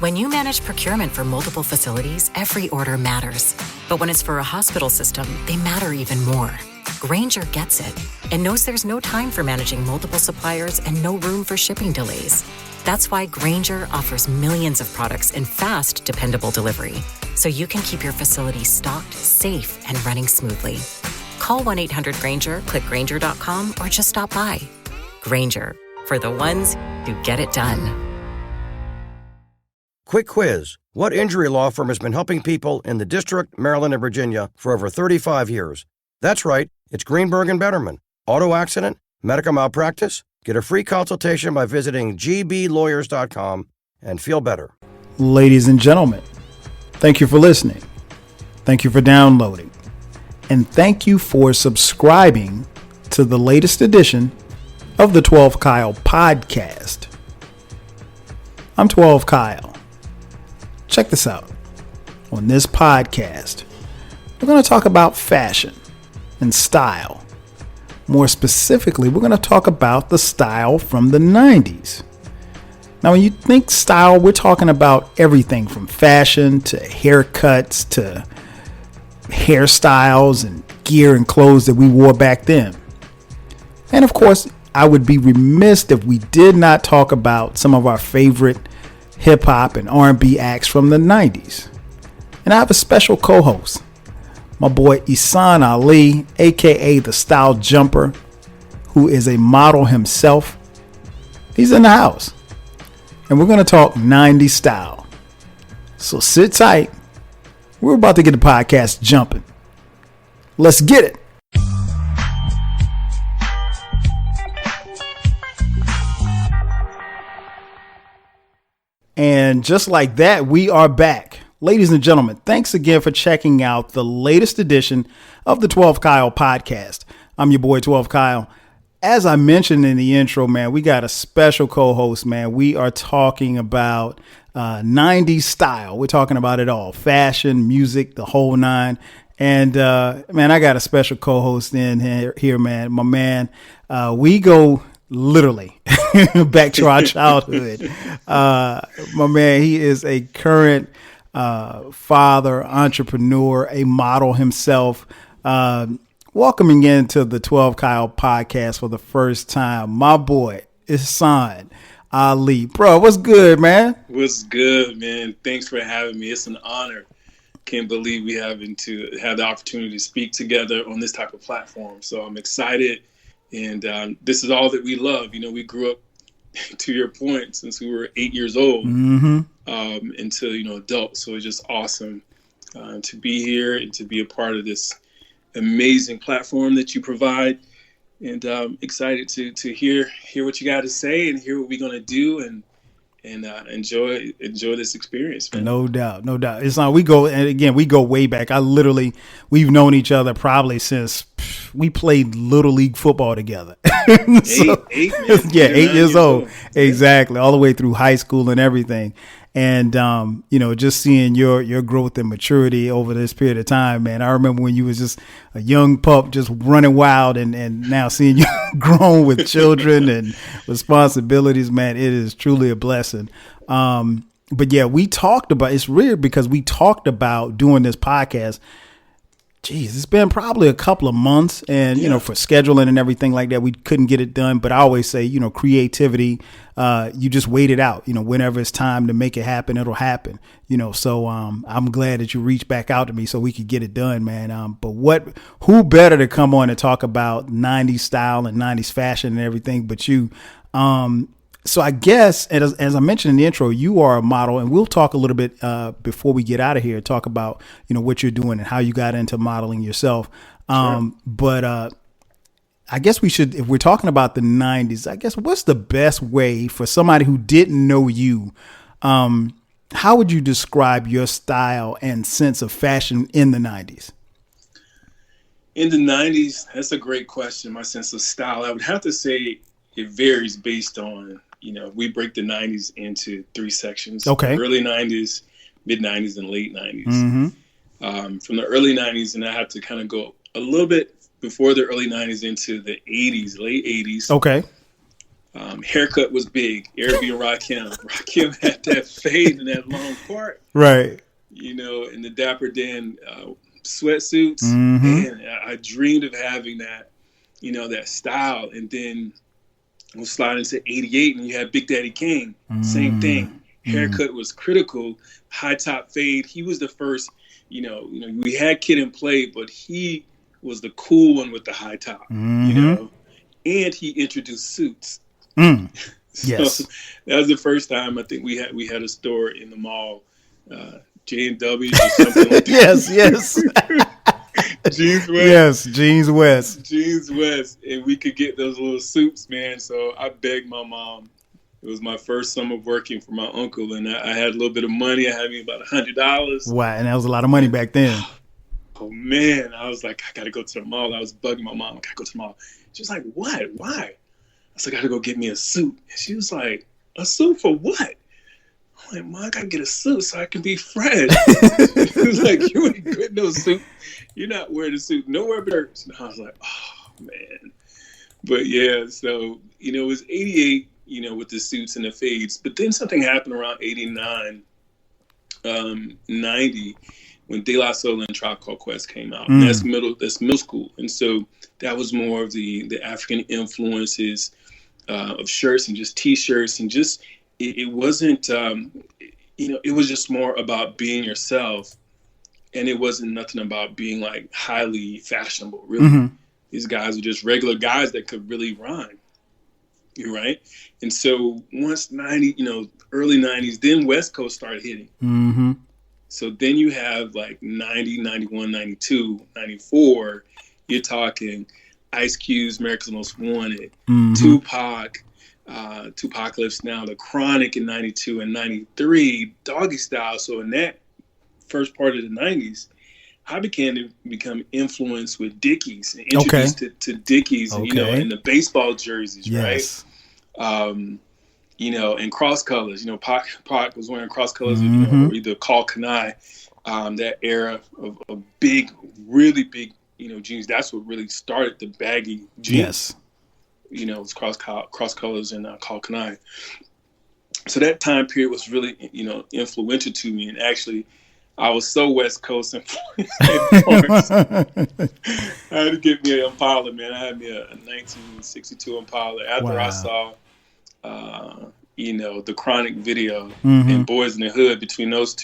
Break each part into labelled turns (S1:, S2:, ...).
S1: When you manage procurement for multiple facilities, every order matters. But when it's for a hospital system, they matter even more. Grainger gets it and knows there's no time for managing multiple suppliers and no room for shipping delays. That's why Grainger offers millions of products in fast, dependable delivery, so you can keep your facility stocked, safe, and running smoothly. Call 1-800-GRAINGER, click Grainger.com, or just stop by. Grainger, for the ones who get it done.
S2: Quick quiz. What injury law firm has been helping people in the District, Maryland, and Virginia for over 35 years? That's right. It's Greenberg and Betterman. Auto accident? Medical malpractice? Get a free consultation by visiting gblawyers.com and feel better.
S3: Ladies and gentlemen, thank you for listening. Thank you for downloading. And thank you for subscribing to the latest edition of the 12 Kyle podcast. I'm 12 Kyle. Check this out. On this podcast, we're going to talk about fashion and style. More specifically, we're going to talk about the style from the 90s. Now, when you think style, we're talking about everything from fashion to haircuts to hairstyles and gear and clothes that we wore back then. And of course, I would be remiss if we did not talk about some of our favorite hip hop and R&B acts from the 90s. And I have a special co-host, my boy Ihsaan Ali, aka the Stylejumper, who is a model himself. He's in the house. And we're going to talk 90s style. So sit tight. We're about to get the podcast jumping. Let's get it. And just like that, we are back. Ladies and gentlemen, thanks again for checking out the latest edition of the 12 Kyle podcast. I'm your boy 12 Kyle. As I mentioned in the intro, man, we got a special co-host, man. We are talking about 90s style. We're talking about it all. Fashion, music, the whole nine. And man, I got a special co-host in here, man. My man, we go literally back to our childhood. My man, he is a current father, entrepreneur, a model himself. Welcoming into the 12 Kyle podcast for the first time, my boy, Ihsaan Ali. Bro, what's good, man?
S4: What's good, man? Thanks for having me. It's an honor. Can't believe we having to have the opportunity to speak together on this type of platform. So I'm excited. And this is all that we love. You know, we grew up, to your point, since we were 8 years old until, you know, adults. So it's just awesome to be here and to be a part of this amazing platform that you provide. And excited to hear what you got to say and hear what we're going to do and enjoy this experience, man.
S3: No doubt. It's not, we go way back. We've known each other probably since we played Little League football together.
S4: Eight, man.
S3: Yeah, 8 years old. Exactly. All the way through high school and everything. And, you know, just seeing your growth and maturity over this period of time, man. I remember when you was just a young pup just running wild and now seeing you grown with children and responsibilities, man, it is truly a blessing. But yeah, it's weird because we talked about doing this podcast. Geez, it's been probably a couple of months and, you know, for scheduling and everything like that, we couldn't get it done. But I always say, you know, creativity, you just wait it out, you know, whenever it's time to make it happen, it'll happen, you know. So I'm glad that you reached back out to me so we could get it done, man. But who better to come on and talk about 90s style and 90s fashion and everything but you? So I guess, as I mentioned in the intro, you are a model, and we'll talk a little bit before we get out of here, talk about, you know, what you're doing and how you got into modeling yourself. Sure. But I guess we should, if we're talking about the 90s, I guess what's the best way for somebody who didn't know you? How would you describe your style and sense of fashion in the 90s?
S4: In the 90s, that's a great question. My sense of style, I would have to say it varies based on, you know, we break the 90s into three sections.
S3: Okay.
S4: Early 90s, mid 90s, and late 90s. From the early 90s, and I have to kind of go a little bit before the early 90s into the 80s, late 80s.
S3: Okay.
S4: Haircut was big. Eric and Rakim. Rakim had that fade and that long part.
S3: Right.
S4: You know, and the Dapper Dan sweatsuits.
S3: Mm-hmm.
S4: And I dreamed of having that, you know, that style. And then we'll slide into 88 and you had Big Daddy Kane. Same thing. Haircut was critical. High top fade. He was the first, you know, we had Kid and Play, but he was the cool one with the high top, you know, and he introduced suits.
S3: Yes.
S4: So that was the first time I think we had a store in the mall, J&W or something like that.
S3: Yes.
S4: Jeans West.
S3: Yes, Jeans West.
S4: Jeans West. And we could get those little suits, man. So I begged my mom. It was my first summer working for my uncle, and I had a little bit of money. I had me about $100.
S3: Wow, and that was a lot of money back then.
S4: Oh, man. I was like, I got to go to the mall. I was bugging my mom. I got to go to the mall. She was like, what? Why? I was like, I got to go get me a suit. And she was like, a suit for what? I'm like, Mom, I got to get a suit so I can be fresh. She was like, you ain't getting no suit. You're not wearing a suit. Nowhere but shirts. And I was like, oh, man. But, yeah, so, you know, it was 88, you know, with the suits and the fades. But then something happened around 89, 90, when De La Soul and Tribe Called Quest came out. And that's middle school. And so that was more of the African influences of shirts and just T-shirts. And just, it wasn't, you know, it was just more about being yourself. And it wasn't nothing about being like highly fashionable, really. These guys were just regular guys that could really rhyme. You're right. And so once 90, you know, early 90s, then West Coast started hitting. So then you have like 90, 91, 92, 94. You're talking Ice Cube's America's Most Wanted, Tupac, Tupacalypse Now, The Chronic in 92 and 93, Doggy Style. So in that first part of the 90s, I began to become influenced with Dickies and introduced to Dickies, and, you know, and the baseball jerseys, right? You know, and cross colors. You know, Pac was wearing cross colors, you know, or either Call Kanai, that era of big, really big, you know, jeans. That's what really started the baggy jeans.
S3: Yes.
S4: You know, it was cross colors and Call Kanai. So that time period was really, you know, influential to me. And actually, I was so West Coast influenced. I had to get me an Impala, man. I had me a 1962 Impala. After I saw, you know, the Chronic video and Boys in the Hood, between those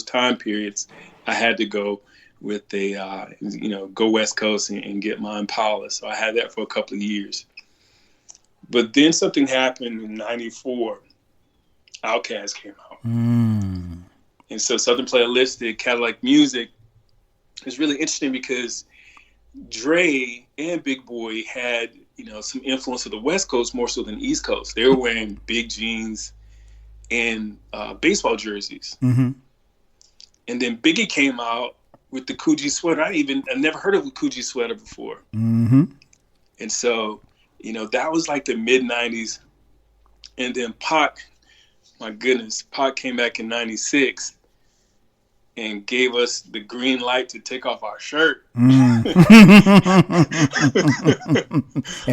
S4: time periods, I had to go with you know, go West Coast and get my Impala. So I had that for a couple of years. But then something happened in 94. Outkast came out. And so Southern Playalistic, Cadillac Music is really interesting because Dre and Big Boy had, you know, some influence of the West Coast more so than East Coast. They were wearing big jeans and baseball jerseys. And then Biggie came out with the Coogee sweater. I never heard of a Coogee sweater before. And so, you know, that was like the mid 90s. And then Pac, my goodness, Pac came back in 96 and gave us the green light to take off our shirt.
S3: And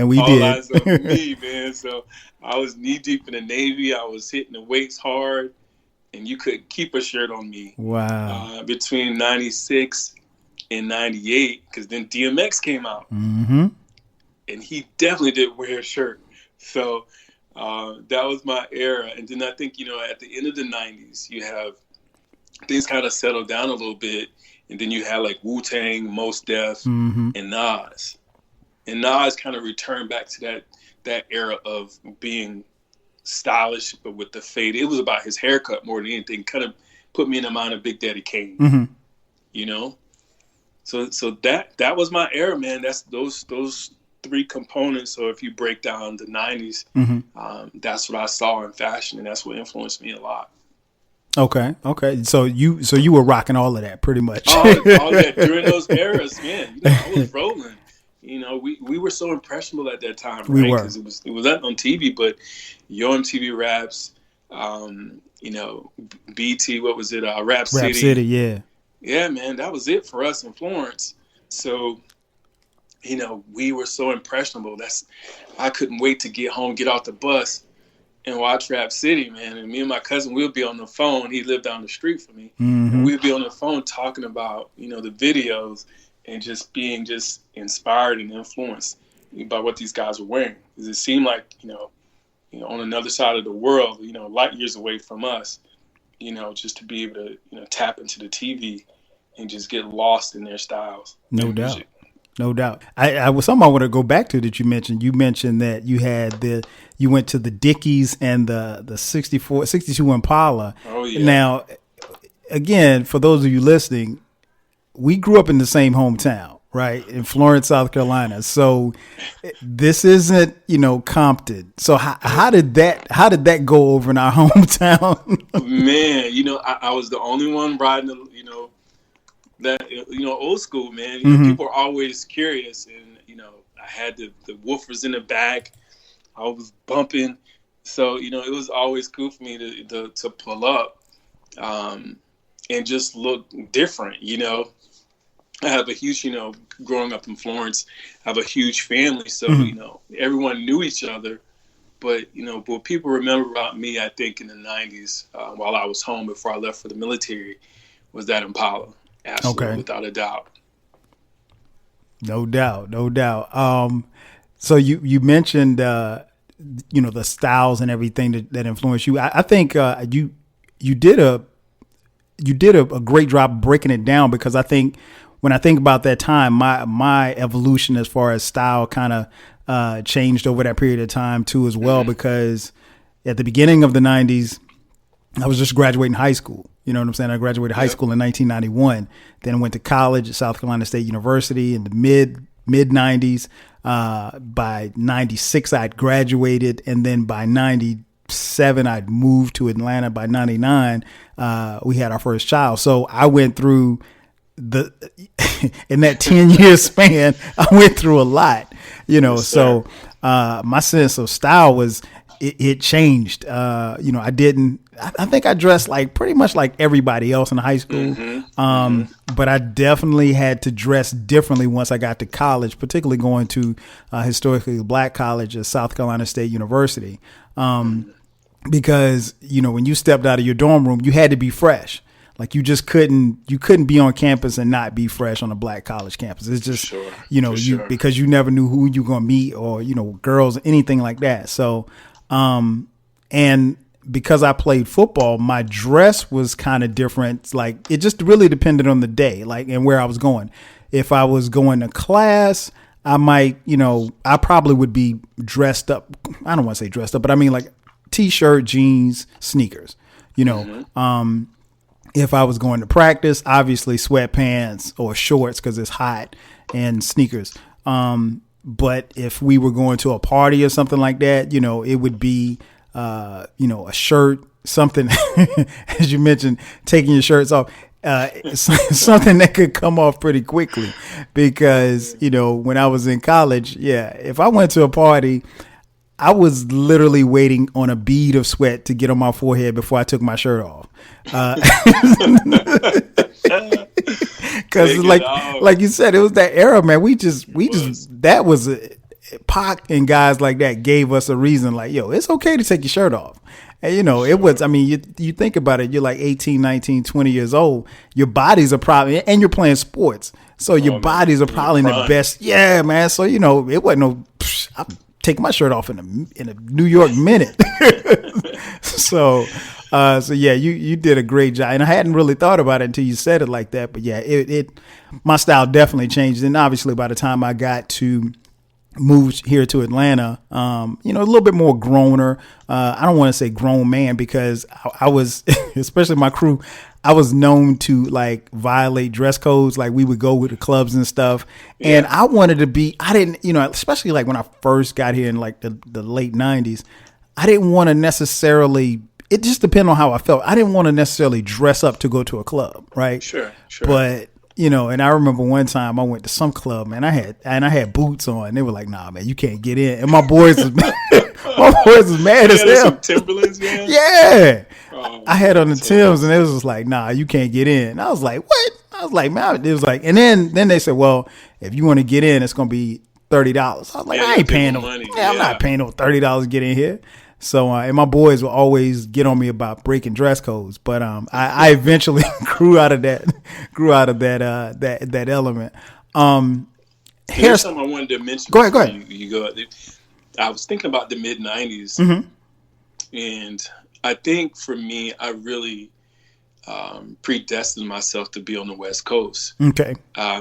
S3: we
S4: All
S3: did.
S4: eyes on me, man. So I was knee deep in the Navy. I was hitting the weights hard, and you couldn't keep a shirt on me.
S3: Wow.
S4: Between 96 and 98, because then DMX came out. And he definitely did wear a shirt. So that was my era. And then I think, you know, at the end of the 90s, you have things kind of settled down a little bit. And then you had like Wu-Tang, Mos Def, and Nas. And Nas kind of returned back to that era of being stylish, but with the fade. It was about his haircut more than anything. Kind of put me in the mind of Big Daddy Kane. You know? So that was my era, man. That's those three components. So if you break down the 90s, that's what I saw in fashion, and that's what influenced me a lot.
S3: Okay. So you were rocking all of that pretty much.
S4: all that during those eras, man. You know, I was rolling. You know, we were so impressionable at that time, right?
S3: We were.
S4: Because it was not on TV, but Yo MTV Raps, you know, BT, what was it? Rap City.
S3: Rap City, yeah.
S4: Yeah, man, that was it for us in Florence. So we were so impressionable. I couldn't wait to get home, get off the bus, and watch Rap City, man. And me and my cousin, we'll be on the phone. He lived down the street from me.
S3: Mm-hmm.
S4: And we'd be on the phone talking about, the videos and just being just inspired and influenced by what these guys were wearing. Because it seemed like, on another side of the world, light years away from us, just to be able to, tap into the TV and just get lost in their styles.
S3: No doubt. Music. No doubt. I was something I want to go back to that you mentioned. You mentioned that you went to the Dickies and the 62 Impala.
S4: Oh, yeah.
S3: Now, again, for those of you listening, we grew up in the same hometown, right? In Florence, South Carolina. So this isn't, Compton. So how did that go over in our hometown?
S4: Man, I was the only one riding old school, man. People are always curious, and I had the woofers in the back. I was bumping, so it was always cool for me to pull up, and just look different. I have a huge, growing up in Florence, I have a huge family, so everyone knew each other. But what people remember about me, I think in the '90s, while I was home before I left for the military, was that Impala. Absolutely, okay. Without a doubt.
S3: No doubt. So you mentioned, the styles and everything that influenced you. I think you did a great job breaking it down, because I think when I think about that time, my evolution as far as style kind of changed over that period of time too as well, because at the beginning of the 90s, I was just graduating high school. You know what I'm saying? I graduated high school in 1991. Then I went to college at South Carolina State University in the mid 90s. By 96, I'd graduated. And then by 97, I'd moved to Atlanta. By 99, we had our first child. So I went through in that 10-year span, I went through a lot, Yes, so my sense of style was, it changed. I think I dressed like pretty much like everybody else in high school. But I definitely had to dress differently once I got to college, particularly going to historically black college at South Carolina State University. Because, when you stepped out of your dorm room, you had to be fresh. Like you couldn't be on campus and not be fresh on a black college campus. It's just, because you never knew who you were going to meet, or, girls, anything like that. So, and because I played football, my dress was kind of different. Like it just really depended on the day, and where I was going. If I was going to class, I might, I probably would be dressed up. I don't want to say dressed up, but I mean like t-shirt, jeans, sneakers, if I was going to practice, obviously sweatpants or shorts because it's hot, and sneakers. But if we were going to a party or something like that, it would be, a shirt, something, as you mentioned, taking your shirts off, something that could come off pretty quickly, because, when I was in college, if I went to a party, I was literally waiting on a bead of sweat to get on my forehead before I took my shirt off. Because like you said, it was that era, man. That was Pac and guys like that gave us a reason, like, yo, it's okay to take your shirt off. And, it was, I mean, you think about it, you're like 18, 19, 20 years old. Your bodies are probably, and you're playing sports. So your bodies are probably in the best. Yeah, man. So, it wasn't no, I'm taking my shirt off in a New York minute. So yeah, you did a great job. And I hadn't really thought about it until you said it like that. But yeah, my style definitely changed. And obviously by the time I got to moved here to Atlanta, a little bit more growner. I don't want to say grown man, because I was, especially my crew, I was known to like violate dress codes. Like we would go with the clubs and stuff. Yeah. And I wanted to be, I didn't, especially like when I first got here in like the late 90s, I didn't want to necessarily, it just depended on how I felt. I didn't want to necessarily dress up to go to a club. Right. Sure. But, and I remember one time I went to some club, man, I had boots on. They were like, nah, man, you can't get in. And my boys was mad as hell. Some Timberlands, man? Yeah. I had on the Timbs, and it was just like, nah, you can't get in. I was like, what? I was like, man, it was like, and then they said, well, if you want to get in, it's going to be $30. I was like, I ain't paying no money. I'm not paying no $30 to get in here. So, and my boys will always get on me about breaking dress codes, but I eventually grew out of that element.
S4: Here's something I wanted to mention.
S3: Go ahead.
S4: You go. I was thinking about the mid '90s, and I think for me, I really predestined myself to be on the West Coast.
S3: Okay.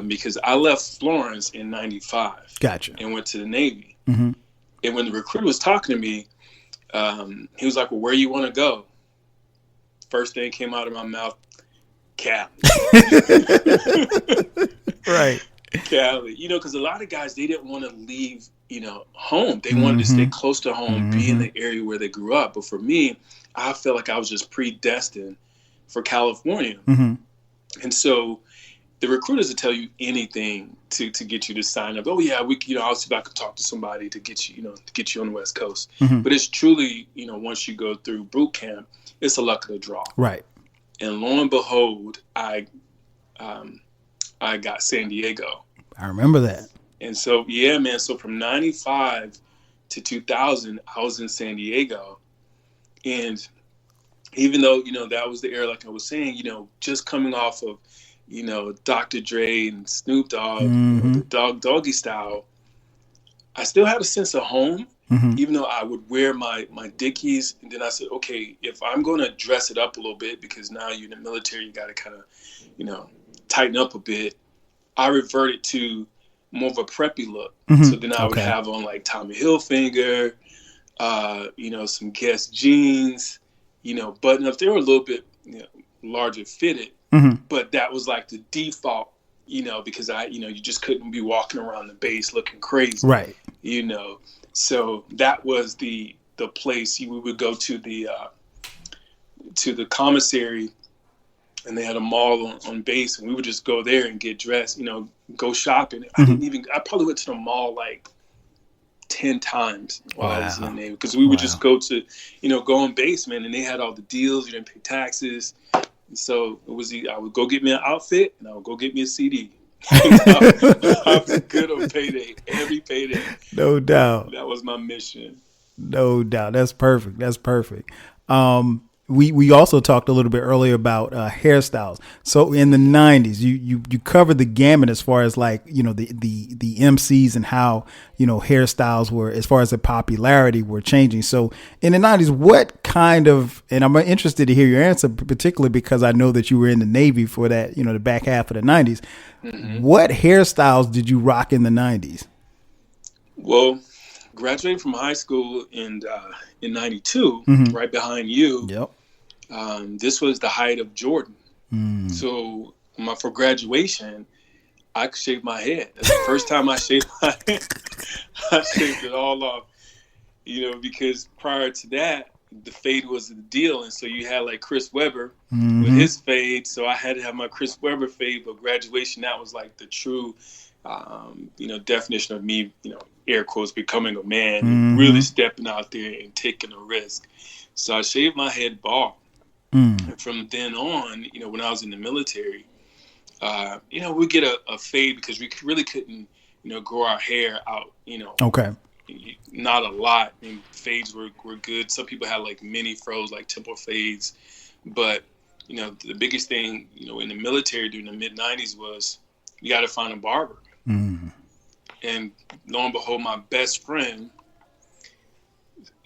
S4: Because I left Florence in '95.
S3: Gotcha.
S4: And went to the Navy. And when the recruiter was talking to me, he was like, well, where you want to go? First thing came out of my mouth, Cali.
S3: Right.
S4: Cali. Because a lot of guys, they didn't want to leave, home. They wanted to stay close to home, be in the area where they grew up. But for me, I felt like I was just predestined for California. And so the recruiters will tell you anything to get you to sign up. Oh yeah, I'll see if I could talk to somebody to get you, to get you on the West Coast. But it's truly, once you go through boot camp, it's a luck of the draw.
S3: Right.
S4: And lo and behold, I got San Diego.
S3: I remember that.
S4: And so, yeah, man. So from 95 to 2000, I was in San Diego. And even though, that was the era, like I was saying, just coming off of, Dr. Dre and Snoop Dogg, the Doggy Style, I still had a sense of home, even though I would wear my Dickies. And then I said, okay, if I'm going to dress it up a little bit, because now you're in the military, you got to kind of, tighten up a bit. I reverted to more of a preppy look. So then I would have on like Tommy Hilfiger, some Guess jeans, button up. They were a little bit larger fitted. But that was like the default, because you just couldn't be walking around the base looking crazy. Right. So that was the place we would go to the commissary, and they had a mall on base, and we would just go there and get dressed, go shopping. I probably went to the mall like 10 times while I was in the Navy, because we would just go to, go on base, man, and they had all the deals. You didn't pay taxes. So it was, I would go get me an outfit, and I would go get me a CD. I was good on payday, every payday.
S3: No doubt.
S4: That was my mission.
S3: No doubt. That's perfect. We also talked a little bit earlier about hairstyles. So in the 90s, you covered the gamut as far as like, the MCs and how, hairstyles were, as far as the popularity were changing. So in the 90s, what kind of, and I'm interested to hear your answer, particularly because I know that you were in the Navy for that, the back half of the 90s. What hairstyles did you rock in the 90s?
S4: Well, graduating from high school in 92, right behind you.
S3: Yep.
S4: This was the height of Jordan. So for graduation, I shaved my head. That's the first time I shaved my head. I shaved it all off, because prior to that, the fade was the deal. And so you had like Chris Webber with his fade. So I had to have my Chris Webber fade, but graduation, that was like the true, definition of me, air quotes, becoming a man and really stepping out there and taking a risk. So I shaved my head bald. And from then on, when I was in the military, we get a fade because we really couldn't, grow our hair out,
S3: Okay.
S4: Not a lot. I mean, fades were good. Some people had like mini fros, like temple fades. But, the biggest thing, in the military during the mid 90s was you got to find a barber. And lo and behold, my best friend,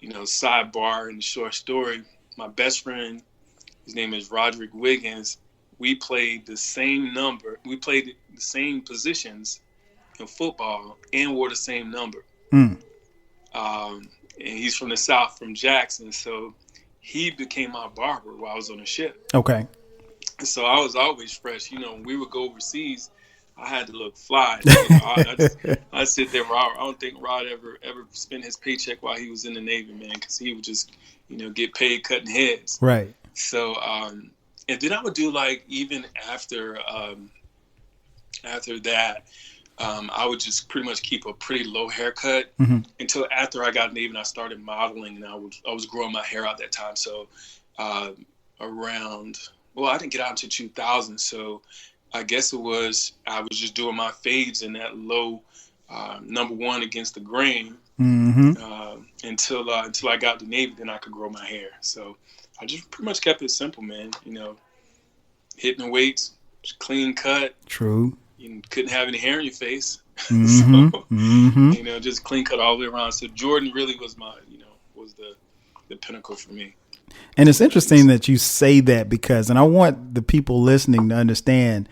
S4: sidebar in the short story, my best friend, his name is Roderick Wiggins. We played the same number. We played the same positions in football and wore the same number. And he's from the South, from Jackson. So he became my barber while I was on the ship.
S3: Okay.
S4: So I was always fresh. When we would go overseas, I had to look fly. I sit there. I don't think Rod ever spent his paycheck while he was in the Navy, man, because he would just, get paid cutting heads.
S3: Right.
S4: So, and then I would do like, even after that, I would just pretty much keep a pretty low haircut until after I got Navy and I started modeling, and I was growing my hair out that time. So, I didn't get out until 2000. So, I guess I was just doing my fades in that low number one against the grain until I got to Navy. Then I could grow my hair. So I just pretty much kept it simple, man. Hitting the weights, just clean cut.
S3: True.
S4: You couldn't have any hair in your face.
S3: Mm-hmm.
S4: So, just clean cut all the way around. So Jordan really was was the pinnacle for me.
S3: And it's interesting that you say that because, and I want the people listening to understand,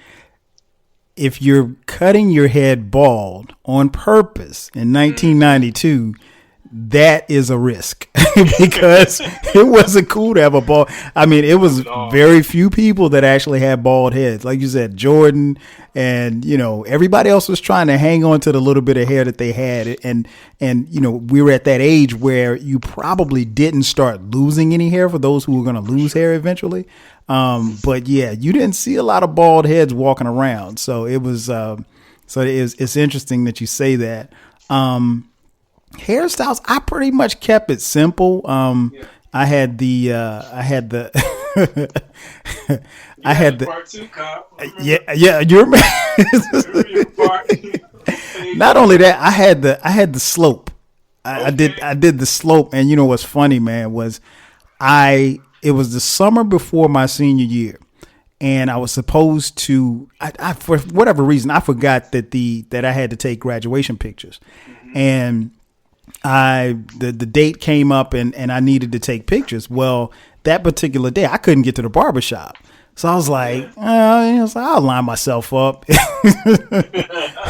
S3: if you're cutting your head bald on purpose in 1992, that is a risk because it wasn't cool to have a bald. I mean, it was very few people that actually had bald heads. Like you said, Jordan and, everybody else was trying to hang on to the little bit of hair that they had. And we were at that age where you probably didn't start losing any hair for those who were going to lose hair eventually. But yeah, you didn't see a lot of bald heads walking around. So it was, it's interesting that you say that. Hairstyles, I pretty much kept it simple. I had the
S4: part two, Kyle.
S3: Yeah, you remember. Not only that, I had the slope. I did the slope, and what's funny, man, was it was the summer before my senior year, and I was supposed to. I for whatever reason I forgot that I had to take graduation pictures, and the date came up and I needed to take pictures. Well, that particular day I couldn't get to the barbershop. So I was like, I'll line myself up.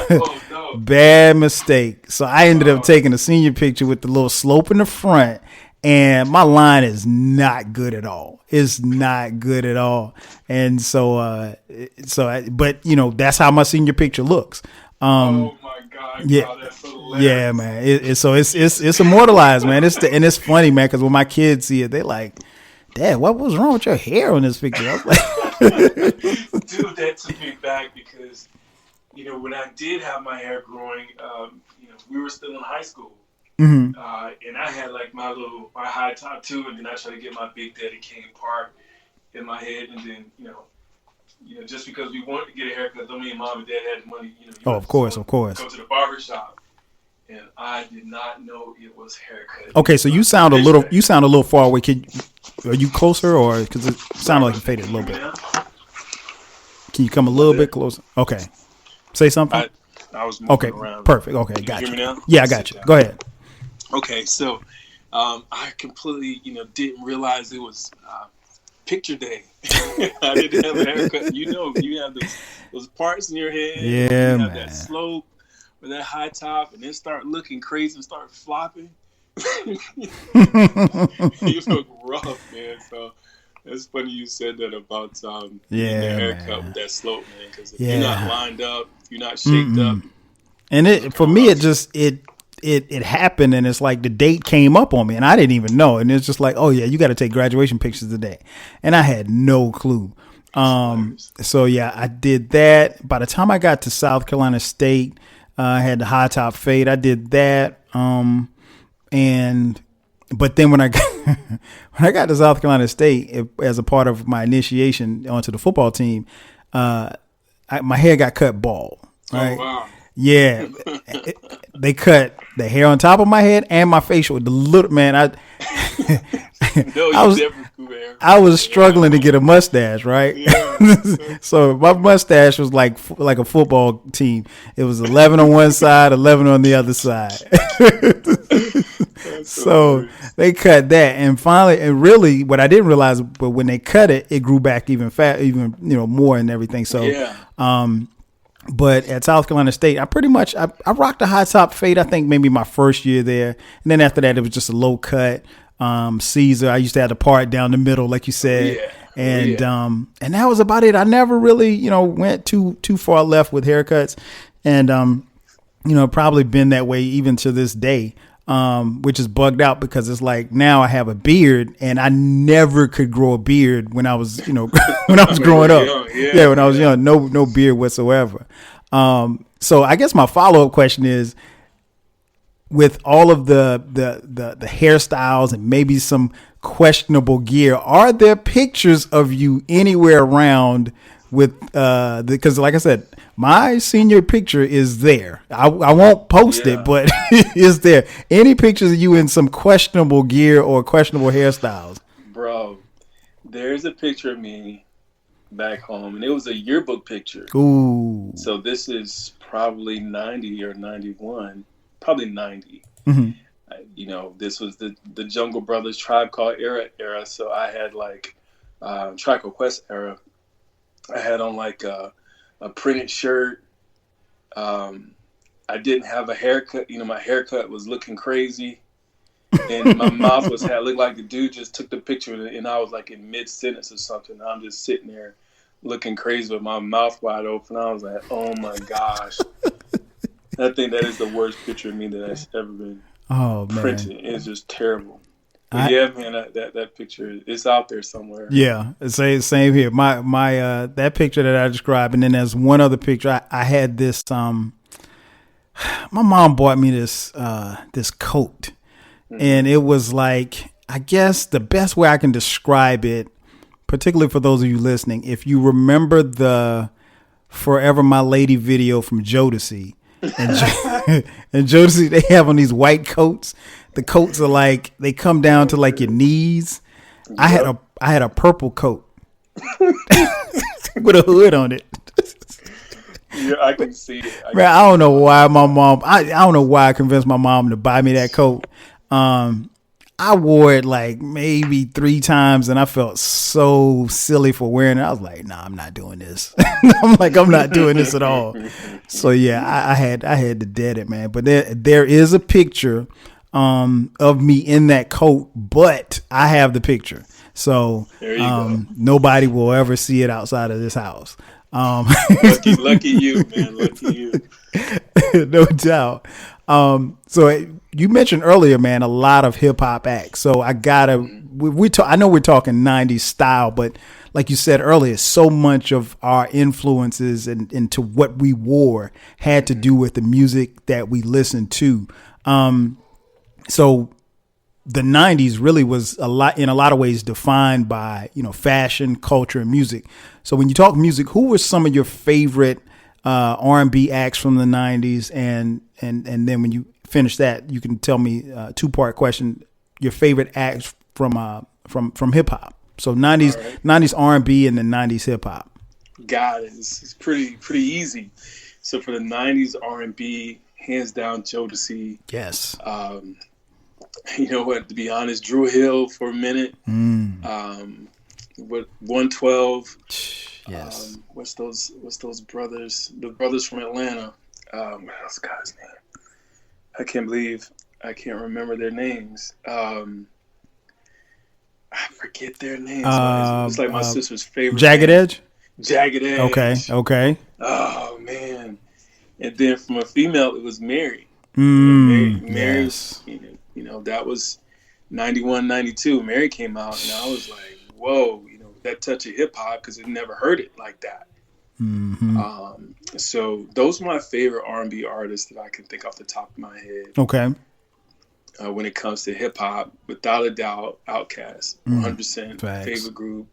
S4: Oh, no.
S3: Bad mistake. So I ended up taking a senior picture with the little slope in the front, and my line is not good at all. It's not good at all. And but that's how my senior picture looks.
S4: Oh my God!
S3: Yeah,
S4: wow, that's so hilarious.
S3: Yeah, man. It's immortalized, man. And it's funny, man, because when my kids see it, they like, Dad, what was wrong with your hair on this picture? I was like,
S4: dude, that took me back because when I did have my hair growing, we were still in high school, and I had like my high top too, and then I tried to get my Big Daddy Kane part in my head, and then just because we wanted to get a haircut, don't mean Mom and Dad had the money.
S3: of course.
S4: Go to the barber shop, and I did not know it was haircut.
S3: Okay, so you sound a little far away. Are you closer, or because it sounded like you faded a little bit? Can you come a little bit closer? Okay, say something.
S4: I was moving around.
S3: Perfect. Okay, got you.
S4: Hear me now?
S3: Yeah, I got you. Go ahead.
S4: Okay, so I completely, didn't realize it was picture day. I didn't have a haircut. You have those parts in your head.
S3: Yeah,
S4: you
S3: man.
S4: have that slope or that high top, and then start looking crazy and start flopping. You look rough, man. So it's funny you said that about the haircut with that slope, man. Because if you're not lined up, you're not shaped up.
S3: And for me, it happened, and it's like the date came up on me, and I didn't even know. And it's just like, oh yeah, you got to take graduation pictures today, and I had no clue. So yeah, I did that. By the time I got to South Carolina State, I had the high top fade. I did that. But then when I got to South Carolina State as a part of my initiation onto the football team, my hair got cut bald. Right? Oh, wow. Yeah, they cut the hair on top of my head and my facial. The little man, I was struggling to get a mustache, right? Yeah. So my mustache was like a football team. It was 11 on one side, 11 on the other side. So they cut that, and finally, and really, what I didn't realize, but when they cut it, it grew back even more and everything. So, but at South Carolina State, I rocked a high top fade. I think maybe my first year there, and then after that, it was just a low cut. Caesar, I used to have the part down the middle, like you said, and that was about it. I never really, went too far left with haircuts, and probably been that way even to this day. Which is bugged out because it's like now I have a beard, and I never could grow a beard when I was, when I was growing up. When I was young, no beard whatsoever. So I guess my follow-up question is, with all of the hairstyles and maybe some questionable gear, are there pictures of you anywhere around with because like I said, my senior picture is there. I won't post it, but it's there. Any pictures of you in some questionable gear or questionable hairstyles?
S4: Bro, there's a picture of me back home, and it was a yearbook picture.
S3: Ooh.
S4: So this is probably 90 or 91, probably 90.
S3: Mm-hmm.
S4: This was the Jungle Brothers Tribe Called era. So I had like Tribe Called Quest era. I had on like a printed shirt. I didn't have a haircut. My haircut was looking crazy. And my mouth looked like the dude just took the picture and I was like in mid-sentence or something. I'm just sitting there looking crazy with my mouth wide open. I was like, oh my gosh. I think that is the worst picture of me that has ever been printed. It's just terrible. Man, that picture is out there somewhere.
S3: Yeah, same here. My that picture that I described, and then there's one other picture. I had this. My mom bought me this coat, and it was like, I guess the best way I can describe it, particularly for those of you listening, if you remember the "Forever My Lady" video from Jodeci, and Jodeci, they have on these white coats. The coats are like, they come down to like your knees. Yep. I had a purple coat with a hood on it.
S4: Yeah, I can see it.
S3: I don't know why my mom. I don't know why I convinced my mom to buy me that coat. I wore it like maybe 3 times, and I felt so silly for wearing it. I was like, "Nah, I'm not doing this." I'm not doing this at all. So yeah, I had to dead it, man. But there is a picture of me in that coat, but I have the picture, so nobody will ever see it outside of this house.
S4: Lucky you, man. Lucky you.
S3: No doubt. So you mentioned earlier, man, a lot of hip hop acts. So I gotta, I know we're talking 90s style, but like you said earlier, so much of our influences and into what we wore had to do with the music that we listened to. So the 90s really was in a lot of ways defined by, fashion, culture, and music. So when you talk music, who were some of your favorite R&B acts from the 90s? And then when you finish that, you can tell me a 2-part question, your favorite acts from hip hop. So 90s R&B and then 90s hip hop.
S4: Got it. It's pretty easy. So for the 90s R&B, hands down Jodeci.
S3: Yes.
S4: You know what? To be honest, Drew Hill for a minute. With 112.
S3: Yes.
S4: What's those brothers? The brothers from Atlanta. What's the guy's name? I can't remember their names. I forget their names. It's like my sister's favorite.
S3: Jagged Edge?
S4: Jagged Edge.
S3: Okay.
S4: Oh man. And then from a female, it was Mary.
S3: Mary,
S4: yes. That was 91, 92. Mary came out, and I was like, whoa, that touch of hip hop, because I never heard it like that. Mm-hmm. So those are my favorite R&B artists that I can think off the top of my head.
S3: Okay.
S4: When it comes to hip hop, without a doubt, Outkast, 100% favorite group.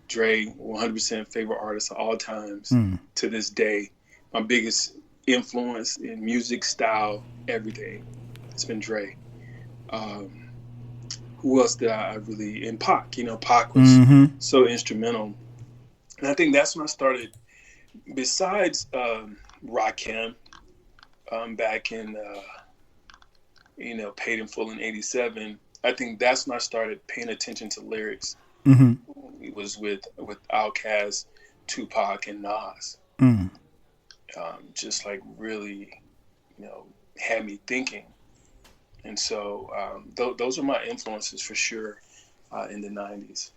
S4: Dre, 100% favorite artist of all times to this day. My biggest influence in music, style, everything. It's been Dre. Who else did I really, and Pac, Pac was so instrumental. And I think that's when I started, besides Rakim, back in, Paid in Full in 87, I think that's when I started paying attention to lyrics. It was with Outkast, Tupac, and Nas. Just like really, had me thinking. And so those are my influences for sure in the 90s.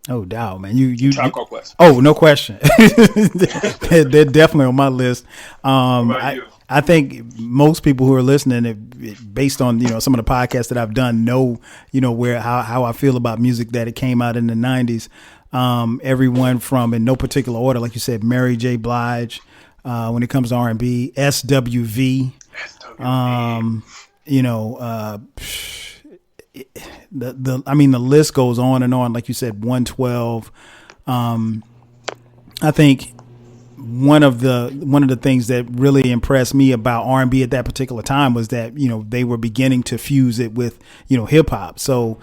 S3: Oh, doubt, man. You
S4: Tribe Called Quest.
S3: Oh, no question. They're definitely on my list. I think most people who are listening, based on some of the podcasts that I've done, know how I feel about music that it came out in the 90s. Everyone from, in no particular order, like you said, Mary J. Blige. When it comes to R&B, SWV. The list goes on and on. Like you said, 112. I think one of the things that really impressed me about R&B at that particular time was that, they were beginning to fuse it with, hip hop. So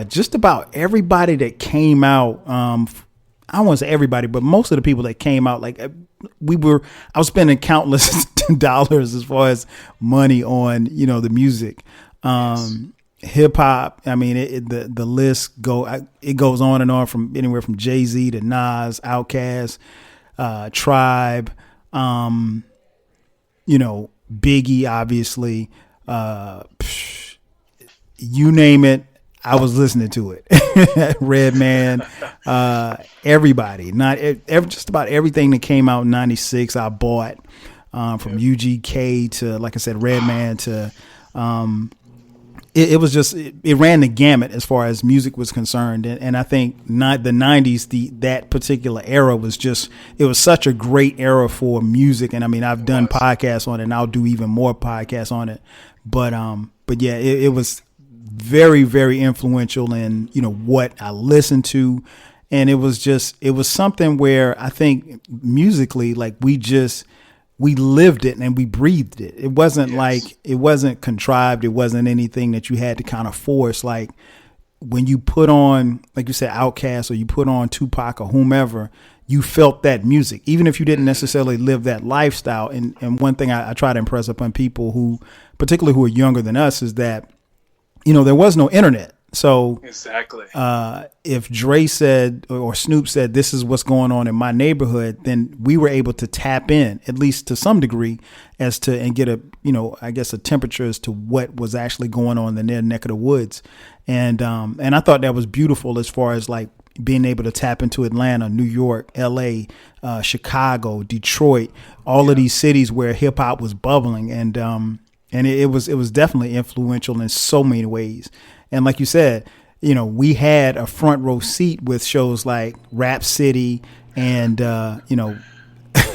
S3: just about everybody that came out, I don't want to say everybody, but most of the people that came out, like I was spending countless dollars as far as money on, the music. Hip hop. I mean, the list goes on and on, from anywhere from Jay-Z to Nas, Outkast, Tribe, Biggie, obviously, you name it, I was listening to it. Redman, everybody, just about everything that came out in '96, I bought, from UGK to, like I said, Redman to, it was just, it ran the gamut as far as music was concerned. And I think the 90s, that particular era was just, it was such a great era for music. And I mean, I've done podcasts on it, and I'll do even more podcasts on it. But yeah, it was very, very influential in, what I listened to. And it was something where I think musically, like we lived it and we breathed it. It wasn't it wasn't contrived. It wasn't anything that you had to kind of force. Like when you put on, like you said, Outkast, or you put on Tupac or whomever, you felt that music, even if you didn't necessarily live that lifestyle. And one thing I try to impress upon people particularly who are younger than us, is that, there was no internet. So
S4: exactly,
S3: if Dre said, or Snoop said, this is what's going on in my neighborhood, then we were able to tap in, at least to some degree, and get a temperature as to what was actually going on in their neck of the woods. And I thought that was beautiful, as far as like being able to tap into Atlanta, New York, LA, Chicago, Detroit, all of these cities where hip hop was bubbling. And it was definitely influential in so many ways. And like you said, we had a front row seat with shows like Rap City and, Yo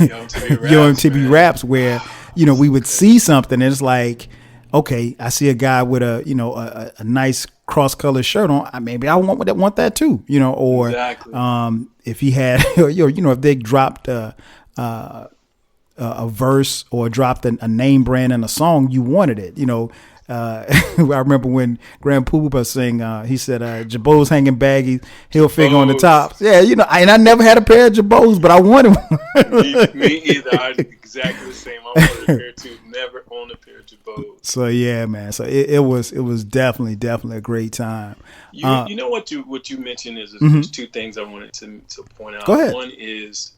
S3: MTV Raps, where, we would see something and it's like, okay, I see a guy with a nice cross color shirt on. Maybe I want that too, or exactly. If he had, if they dropped a verse or dropped a name brand in a song, you wanted it, I remember when Grand Poopa sang, he said, Jabot's hanging baggy, heel figure on the top. Yeah, and I never had a pair of Jabot's, but I wanted one.
S4: me either. I exactly the same. I wanted a pair too. Never owned a pair of Jabot's.
S3: So yeah, man. So it was definitely a great time.
S4: You know what you mentioned is there's two things I wanted to point out.
S3: Go ahead.
S4: One is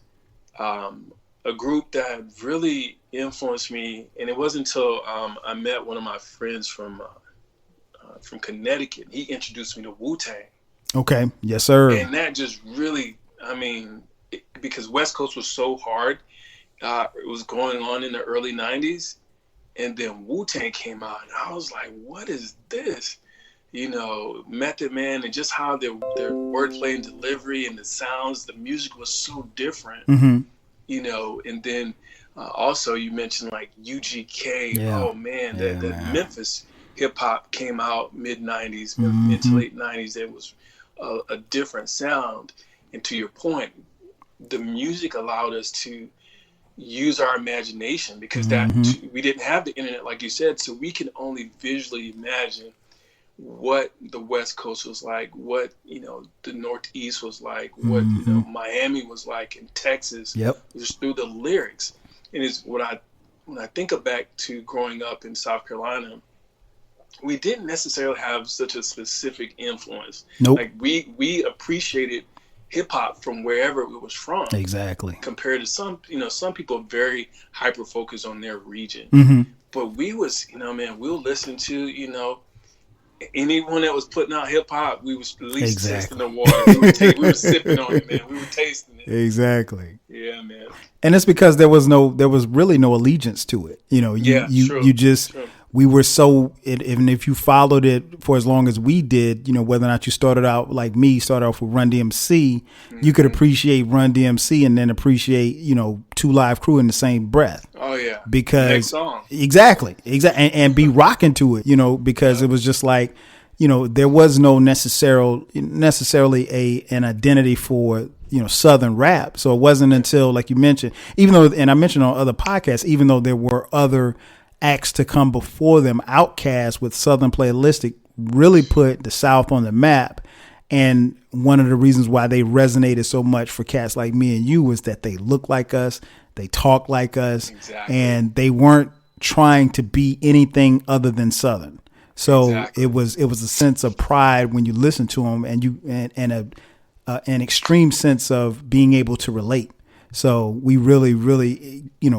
S4: a group that really influenced me, and it wasn't until I met one of my friends from Connecticut. He introduced me to Wu-Tang.
S3: Okay, yes, sir.
S4: And that just really, because West Coast was so hard, it was going on in the early 90s, and then Wu-Tang came out, and I was like, what is this? Method Man, and just how their wordplay and delivery and the sounds, the music was so different.
S3: Mm-hmm.
S4: And then also you mentioned like UGK.
S3: Yeah.
S4: Oh man, the Memphis hip hop came out mid 90s, mid to late 90s. There was a different sound. And to your point, the music allowed us to use our imagination, because we didn't have the internet, like you said, so we can only visually imagine what the West Coast was like, what the Northeast was like, what Miami was like, in Texas.
S3: Yep.
S4: Just through the lyrics. And it's when I think back to growing up in South Carolina, we didn't necessarily have such a specific influence.
S3: Nope.
S4: Like we appreciated hip hop from wherever it was from.
S3: Exactly.
S4: Compared to some people are very hyper focused on their region.
S3: Mm-hmm.
S4: But we was, we'll listen to, anyone that was putting out hip hop, we was at least tasting the water. We were sipping on it, man. We were tasting it.
S3: Exactly.
S4: Yeah, man.
S3: And it's because there was really no allegiance to it. True. We were so, even if you followed it for as long as we did, whether or not you started out like me, started off with Run DMC, you could appreciate Run DMC and then appreciate, 2 Live Crew in the same breath.
S4: Oh yeah.
S3: Because
S4: next song.
S3: Exactly. And be rocking to it, because it was just like, there was no necessarily an identity for Southern rap. So it wasn't until, like you mentioned, even though, and I mentioned on other podcasts, even though there were other acts to come before them, Outkast with Southern Playalistic really put the South on the map. And one of the reasons why they resonated so much for cats like me and you was that they look like us, they talk like us, exactly. And they weren't trying to be anything other than Southern. So exactly. it was a sense of pride when you listen to them, and an extreme sense of being able to relate. So we really,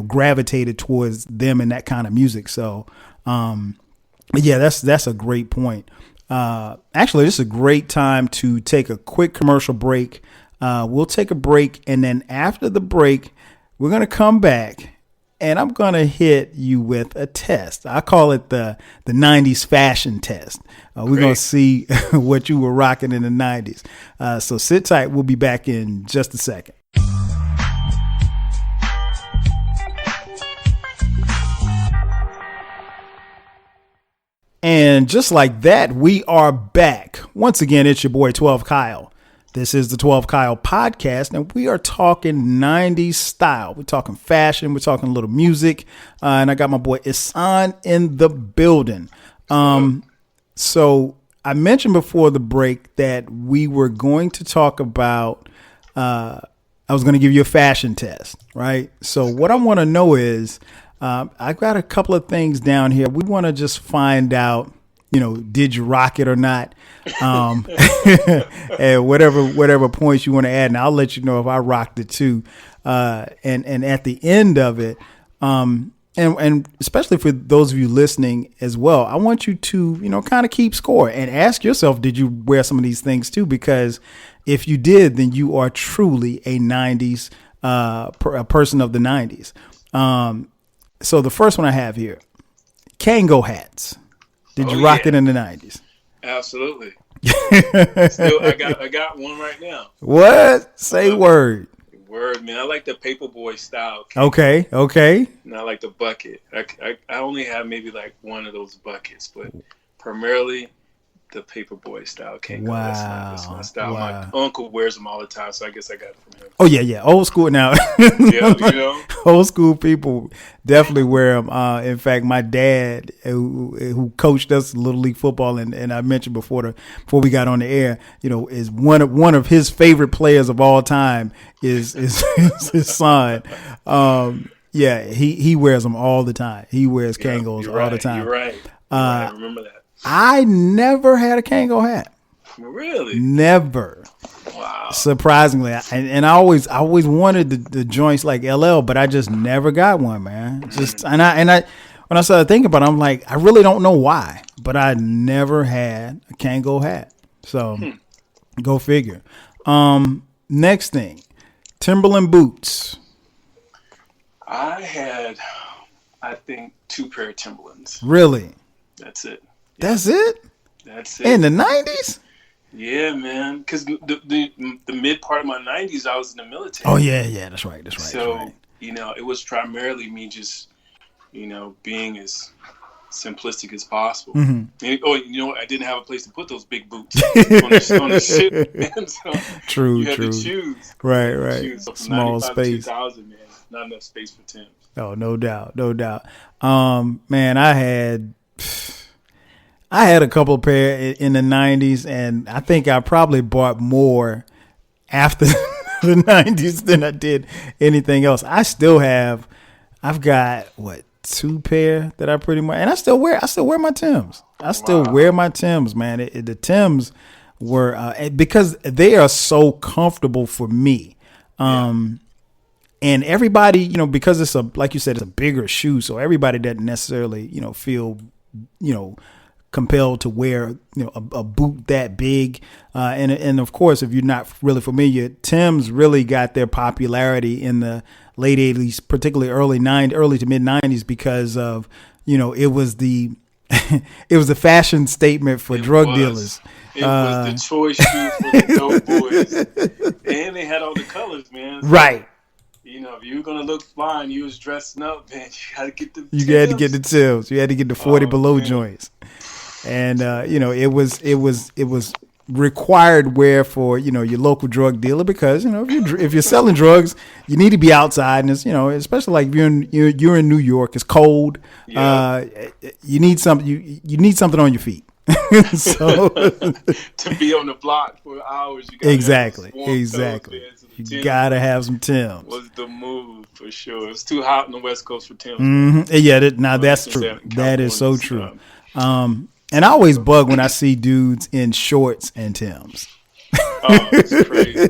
S3: gravitated towards them and that kind of music. So, yeah, that's a great point. Actually, this is a great time to take a quick commercial break. We'll take a break, and then after the break, we're going to come back, and I'm going to hit you with a test. I call it the 90s fashion test. We're going to see what you were rocking in the 90s. So sit tight. We'll be back in just a second. And just like that, we are back. Once again, it's your boy 12 Kyle. This is the 12 Kyle podcast, and we are talking 90s style. We're talking fashion. We're talking a little music. And I got my boy Ihsaan in the building. So I mentioned before the break that we were going to talk about, I was going to give you a fashion test, right? So what I want to know is, I've got a couple of things down here. We want to just find out, did you rock it or not? And whatever points you want to add, and I'll let you know if I rocked it too. And at the end of it, and especially for those of you listening as well, I want you to, kind of keep score and ask yourself, did you wear some of these things too? Because if you did, then you are truly a 90s, a person of the 90s. So the first one I have here, Kango hats. Did you rock it in the 90s?
S4: Absolutely. Still, I got one right now.
S3: What? Say word.
S4: Word, man. I like the paperboy style.
S3: Okay.
S4: And I like the bucket. I only have maybe like one of those buckets, but primarily the paperboy style Kango.
S3: Wow.
S4: That's my style. Wow. My uncle wears them all the time, so I guess I got it from him.
S3: Oh, yeah. Old school now.
S4: Yeah,
S3: Old school people definitely wear them. In fact, my dad, who coached us Little League football, and I mentioned before we got on the air, is one of his favorite players of all time is his son. Yeah, he wears them all the time. He wears Kangos all the time.
S4: You're right. I remember that.
S3: I never had a Kango hat.
S4: Really?
S3: Never.
S4: Wow.
S3: Surprisingly, and I always wanted the joints like LL, but I just never got one, man. And I when I started thinking about it, I'm like, I really don't know why, but I never had a Kango hat. So go figure. Next thing, Timberland boots.
S4: I had, I think, 2 pair of Timberlands.
S3: Really?
S4: That's it.
S3: That's it?
S4: That's it.
S3: In the 90s?
S4: Yeah, man. Because the mid part of my 90s, I was in the military.
S3: Oh, yeah. That's right.
S4: So, it was primarily me just, being as simplistic as possible.
S3: Mm-hmm.
S4: And, I didn't have a place to put those big boots on the ship, man. So
S3: true.
S4: You had to choose.
S3: Right.
S4: So
S3: small space.
S4: 2000, man. Not enough space for Tim's.
S3: Oh, no doubt. Man, I had a couple of pair in the 90s, and I think I probably bought more after the 90s than I did anything else. I've got 2 pair that I pretty much, and I still wear my Timbs. I still wear my Timbs, man. The Timbs were because they are so comfortable for me. And everybody, because it's like you said, it's a bigger shoe, so everybody doesn't necessarily, feel, compelled to wear, a boot that big. And of course, if you're not really familiar, Timbs really got their popularity in the late 80s, particularly early to mid 90s, because of, it was the fashion statement for drug dealers.
S4: It was the choice shoe for the dope boys. And they had all the colors, man. So,
S3: right.
S4: If you were gonna look fly and you was dressing up, man, you had to get the
S3: Timbs. You had to get the Timbs. You had to get the 40 below joints. And it was required wear for, your local drug dealer, because, if you're selling drugs, you need to be outside, and it's, especially like if you're in New York, it's cold. Yeah. You need something, you need something on your feet. So
S4: to be on the block for hours, you gotta
S3: exactly. You gotta have some Timbs.
S4: Was the move for sure. It's too hot on the West Coast for Timbs.
S3: Mm-hmm. Yeah, that's true. That is so true. And I always bug when I see dudes in shorts and Timbs.
S4: Oh, it's crazy.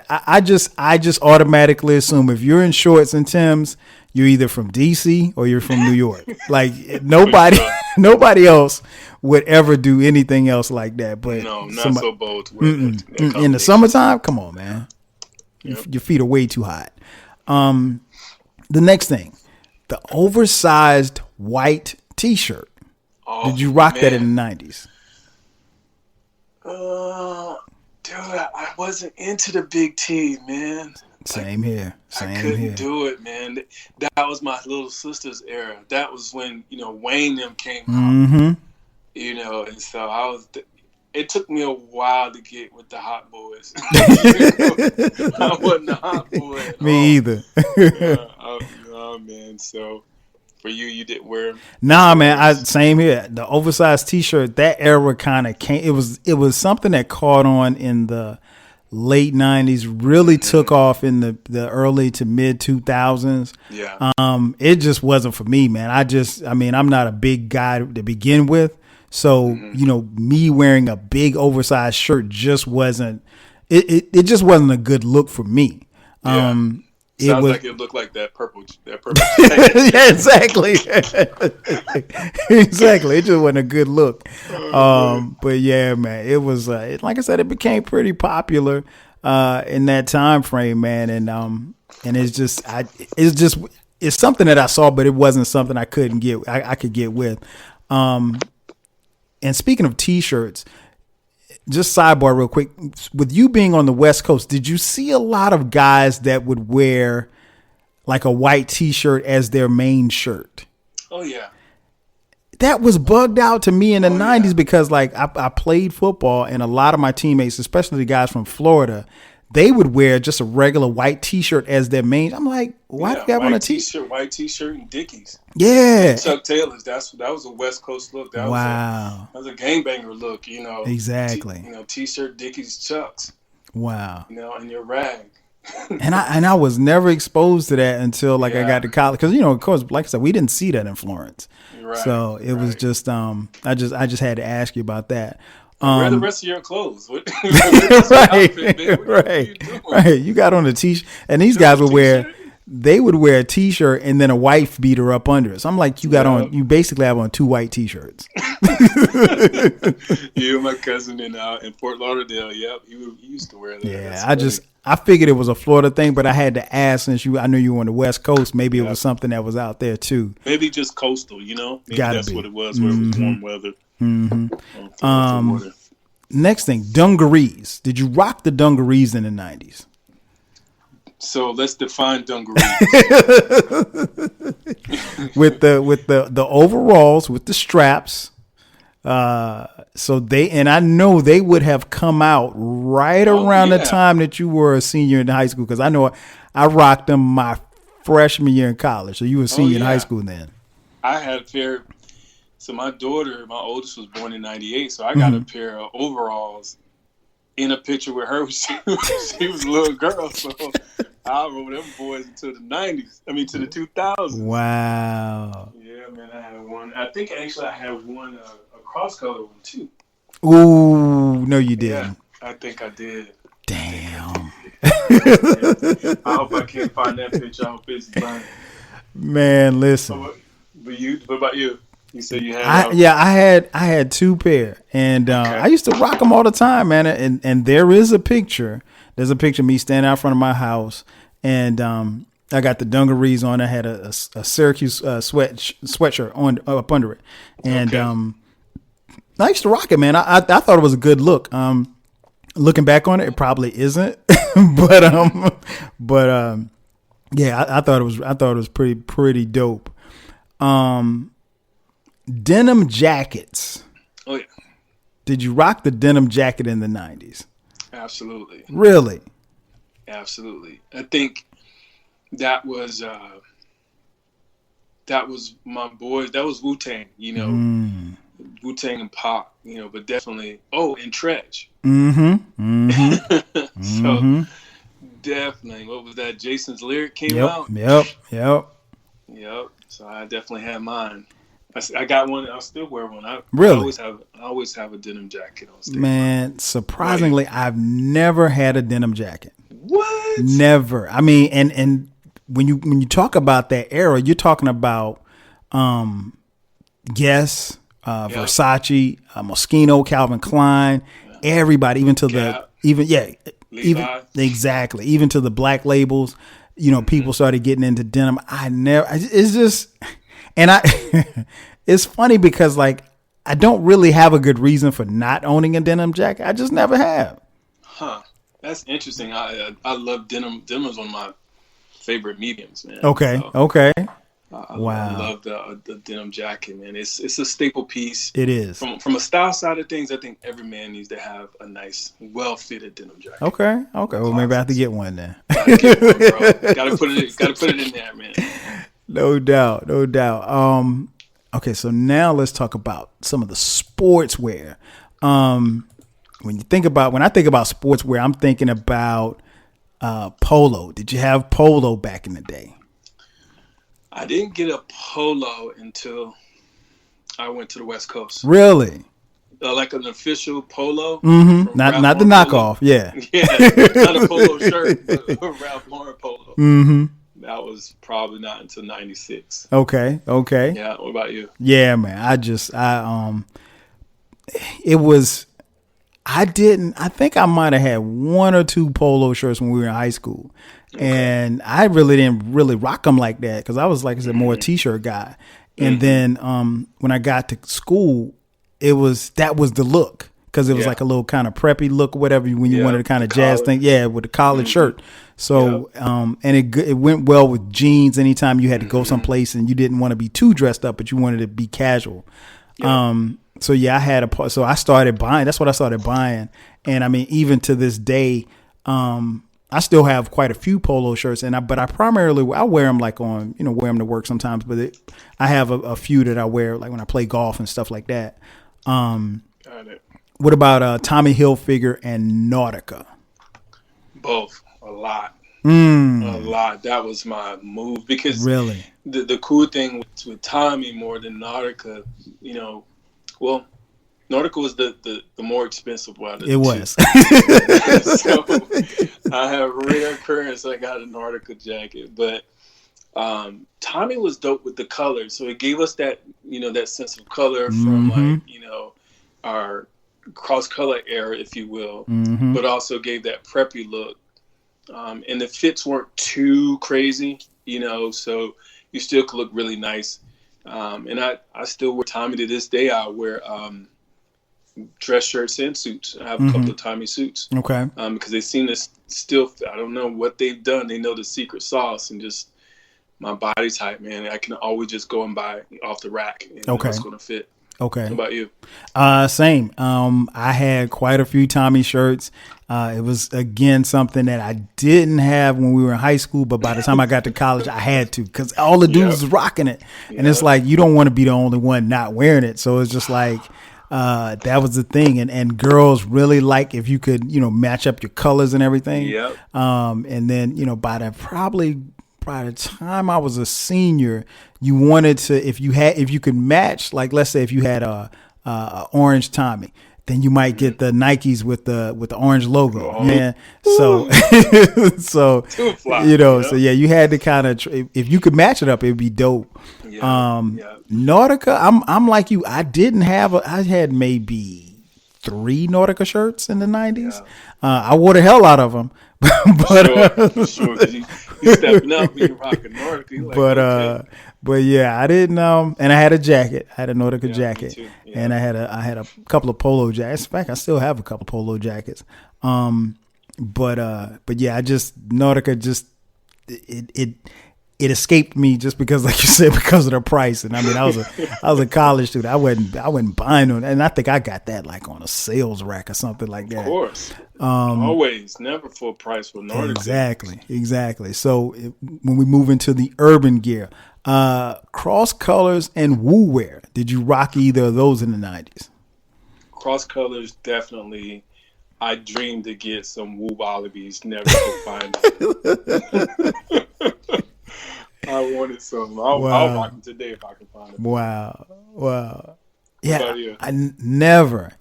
S3: I just automatically assume if you're in shorts and Timbs, you're either from DC or you're from New York. Like nobody else would ever do anything else like that. But
S4: no, not so bold to wear
S3: in the summertime, come on, man. Yep. Your feet are way too hot. The next thing, the oversized white T-shirt. Oh, did you rock that in the 90s?
S4: Dude, I wasn't into the big T, man.
S3: Same here.
S4: I couldn't do it, man. That was my little sister's era. That was when, Wayne them came out. And so it took me a while to get with the hot boys. I wasn't a hot boy.
S3: Me either.
S4: Man. So for you didn't wear them?
S3: Nah, man. Same here. The oversized T-shirt, that era kind of came. It was something that caught on in the late 90s, really took off in the early to mid 2000s.
S4: Yeah.
S3: It just wasn't for me, man. I'm not a big guy to begin with. So, me wearing a big oversized shirt just wasn't, it just wasn't a good look for me.
S4: Yeah. Sounds like it looked like that purple jacket.
S3: Yeah, exactly. Exactly. It just wasn't a good look. But yeah, man, it was, like I said, it became pretty popular in that time frame, man. And it's something that I saw, but it wasn't something I could get with. And speaking of T-shirts, just sidebar real quick, with you being on the West Coast, did you see a lot of guys that would wear like a white T-shirt as their main shirt?
S4: Oh, yeah.
S3: That was bugged out to me in the 90s because like I played football, and a lot of my teammates, especially the guys from Florida, they would wear just a regular white T-shirt as their main. I'm like, why do you have on a T-shirt?
S4: White T-shirt and Dickies.
S3: Yeah.
S4: And Chuck Taylor's. That was a West Coast look. That was a gangbanger look,
S3: Exactly.
S4: T-shirt, Dickies, Chucks.
S3: Wow.
S4: And your rag.
S3: and I was never exposed to that until I got to college, because of course, like I said, we didn't see that in Florence.
S4: Right,
S3: so it was just I just had to ask you about that.
S4: Wear the rest of your clothes.
S3: Right. You got on a T-shirt, and these guys would wear a T-shirt and then a wife beater up under it. So I'm like, you basically have on two white T-shirts.
S4: You and my cousin in Fort Lauderdale. Yep, he used to wear that.
S3: Yeah, I figured it was a Florida thing, but I had to ask, since I knew you were on the West Coast, maybe it was something that was out there too.
S4: Maybe just coastal, Maybe that's what it was, where it was warm weather.
S3: Mm-hmm. Next thing, dungarees. Did you rock the dungarees in the 90s?
S4: So let's define dungarees.
S3: with the overalls with the straps. I know they would have come out right around the time that you were a senior in high school, because I know I rocked them my freshman year in college. So you were a senior in high school then.
S4: I had a pair. So my daughter, my oldest, was born in 98. So I got a pair of overalls in a picture with her. She was a little girl. So I remember them boys until the 90s. I mean, to the 2000s.
S3: Wow.
S4: Yeah, man, I had one. I think actually I have one, a cross-color one too.
S3: Ooh, no, you didn't.
S4: Yeah, I think I did.
S3: Damn.
S4: I hope I can't find that picture. I hope it's blank.
S3: Man, listen.
S4: What about you? You said you had.
S3: I had two pair, and I used to rock them all the time, man. And there is a picture. There's a picture of me standing out front of my house, and I got the dungarees on. I had a Syracuse sweatshirt on up under it, and I used to rock it, man. I thought it was a good look. Looking back on it, it probably isn't, but yeah, I thought it was pretty dope. Denim jackets.
S4: Oh yeah.
S3: did you rock the denim jacket in the 90s?
S4: Absolutely.
S3: Really?
S4: Absolutely. I think that was my boys. That was Wu-Tang, Wu-Tang and Pac, but definitely, and Tretch. So definitely, what was that? Jason's Lyric came out?
S3: Yep.
S4: So I definitely had mine. I got one. I still wear one.
S3: Really?
S4: I always have a denim jacket on stage.
S3: Man, surprisingly, I've never had a denim jacket.
S4: What?
S3: Never. I mean, and when you talk about that era, you're talking about Guess, Versace, Moschino, Calvin Klein, everybody, even to even to the black labels. People started getting into denim. It's just, and it's funny because like I don't really have a good reason for not owning a denim jacket. I just never have.
S4: Huh. That's interesting. I love denim. Denim is one of my favorite mediums, man.
S3: Okay.
S4: So,
S3: okay.
S4: I
S3: Wow.
S4: love the denim jacket, man. It's a staple piece.
S3: It is.
S4: From a style side of things, I think every man needs to have a nice, well-fitted denim jacket.
S3: Okay. Well, maybe I have to get one then.
S4: Gotta get one, bro. Gotta put it in there, man.
S3: No doubt. Okay, so now let's talk about some of the sportswear. When I think about sportswear, I'm thinking about polo. Did you have polo back in the day?
S4: I didn't get a polo until I went to the West Coast.
S3: Really?
S4: Like an official polo?
S3: Mm-hmm. Not the knockoff. Polo. Yeah.
S4: Yeah. Not a polo shirt, but a Ralph Lauren polo.
S3: Mm-hmm.
S4: That was probably not until 96.
S3: Okay.
S4: Yeah. What about you?
S3: Yeah, man. I think I might have had one or two polo shirts when we were in high school. Okay. And I really didn't rock them like that because I was, like I said, more a t-shirt guy. And then when I got to school, that was the look because it was like a little kind of preppy look or whatever when you wanted to kind of jazz thing. Yeah, with a collared shirt. So and it went well with jeans anytime you had to go someplace and you didn't want to be too dressed up, but you wanted to be casual. Yeah. So yeah, I started buying. That's what I started buying. And I mean, even to this day, I still have quite a few polo shirts, but I primarily wear them like wear them to work sometimes. But I have a few that I wear like when I play golf and stuff like that. Got it. What about Tommy Hilfiger and Nautica?
S4: Both, a lot. A lot. That was my move because
S3: really
S4: the cool thing with Tommy more than Nautica, Nautica was the more expensive one.
S3: It was.
S4: So I have rare occurrence. I got a Nautica jacket, but Tommy was dope with the colors. So it gave us that that sense of color from our cross color era, if you will, but also gave that preppy look. And the fits weren't too crazy, so you still could look really nice. And I still wear Tommy to this day. I wear dress shirts and suits. I have a couple of Tommy suits. Okay. Because they seem to still, I don't know what they've done. They know the secret sauce and just my body type, man. I can always just go and buy off the rack and know what's going to fit.
S3: Okay.
S4: What about you?
S3: Same. I had quite a few Tommy shirts. It was, again, something that I didn't have when we were in high school, but by the time I got to college, I had to because all the dudes was rocking it. And it's like, you don't want to be the only one not wearing it. So it's just like, that was the thing. And girls really like if you could, match up your colors and everything. Yep. And then, by the time I was a senior, you wanted to, if you could match, like, let's say if you had a orange Tommy, then you might get the Nikes with the orange logo. Oh. Yeah. So, so yeah, you had to kind of, if you could match it up, it'd be dope. Nautica, I'm like you. I had maybe 3 Nautica shirts in the 90s. I wore the hell out of them. But sure. You stepping up, you rocking Nautica. But yeah, I didn't. And I had a jacket. I had a Nautica jacket, and I had a couple of polo jackets. In fact, I still have a couple of polo jackets. But yeah, Nautica just it it escaped me just because, like you said, because of the price. And I mean, I was a college student. I wasn't buying them, and I think I got that like on a sales rack or something like that.
S4: Of course, always, never full price for Nordic.
S3: Exactly. So when we move into the urban gear, cross colors and woo wear, did you rock either of those in the 90s?
S4: Cross colors, definitely. I dreamed to get some Woo Wallabies, never could find them. I wanted some. I'll rock them today if I can find them.
S3: Wow. Yeah,
S4: you?
S3: I never.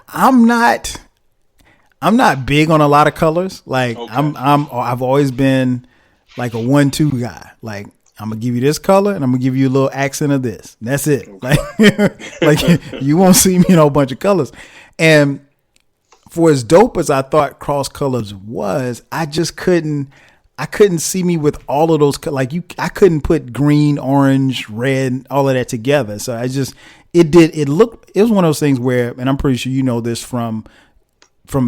S3: I'm not big on a lot of colors. Like
S4: Okay.
S3: I've always been like a 1-2 guy. Like I'm gonna give you this color and I'm gonna give you a little accent of this. That's it. Okay. Like you won't see me in a whole bunch of colors. And for as dope as I thought cross colors was, I couldn't see me with all of those. Like I couldn't put green, orange, red, all of that together. So it was one of those things where, and I'm pretty sure you know this from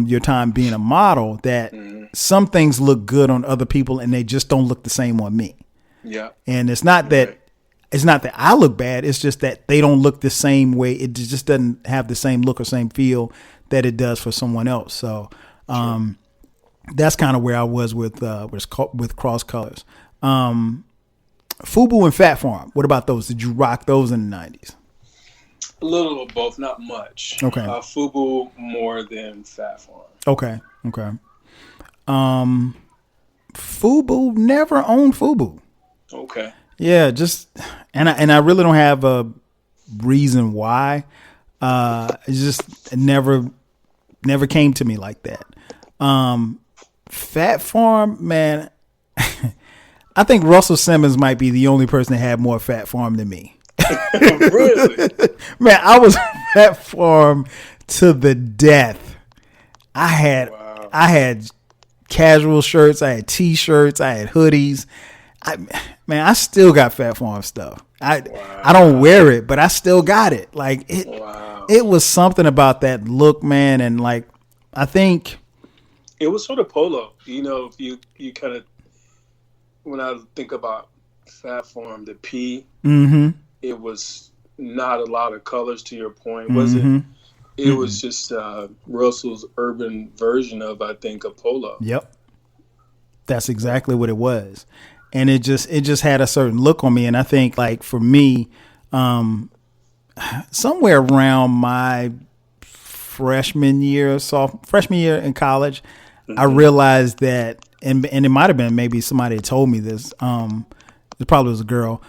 S3: your time being a model, that some things look good on other people and they just don't look the same on me.
S4: Yeah.
S3: And it's not that I look bad. It's just that they don't look the same way. It just doesn't have the same look or same feel that it does for someone else. So, that's kind of where I was with cross colors. FUBU and Fat Farm. What about those? Did you rock those in the 90s?
S4: A little of both, not much.
S3: Okay.
S4: FUBU more than Fat Farm.
S3: Okay. FUBU, never owned FUBU.
S4: Okay.
S3: Yeah, and I really don't have a reason why. It never came to me like that. Fat Farm, man, I think Russell Simmons might be the only person that had more Fat Farm than me.
S4: Really?
S3: Man, I was Fat Farm to the death. I had casual shirts, I had t-shirts, I had hoodies. I still got Fat Farm stuff. I don't wear it, but I still got it. Like it was something about that look, man, and like I think
S4: it was sort of polo. You know, if you kind of, when I think about Fat Farm, the P, it was not a lot of colors. To your point, was it? It was just Russell's urban version of, I think, a polo.
S3: Yep, that's exactly what it was. And it just had a certain look on me. And I think, like, for me, somewhere around my freshman year in college, I realized that, and it might have been maybe somebody told me this. It probably was a girl.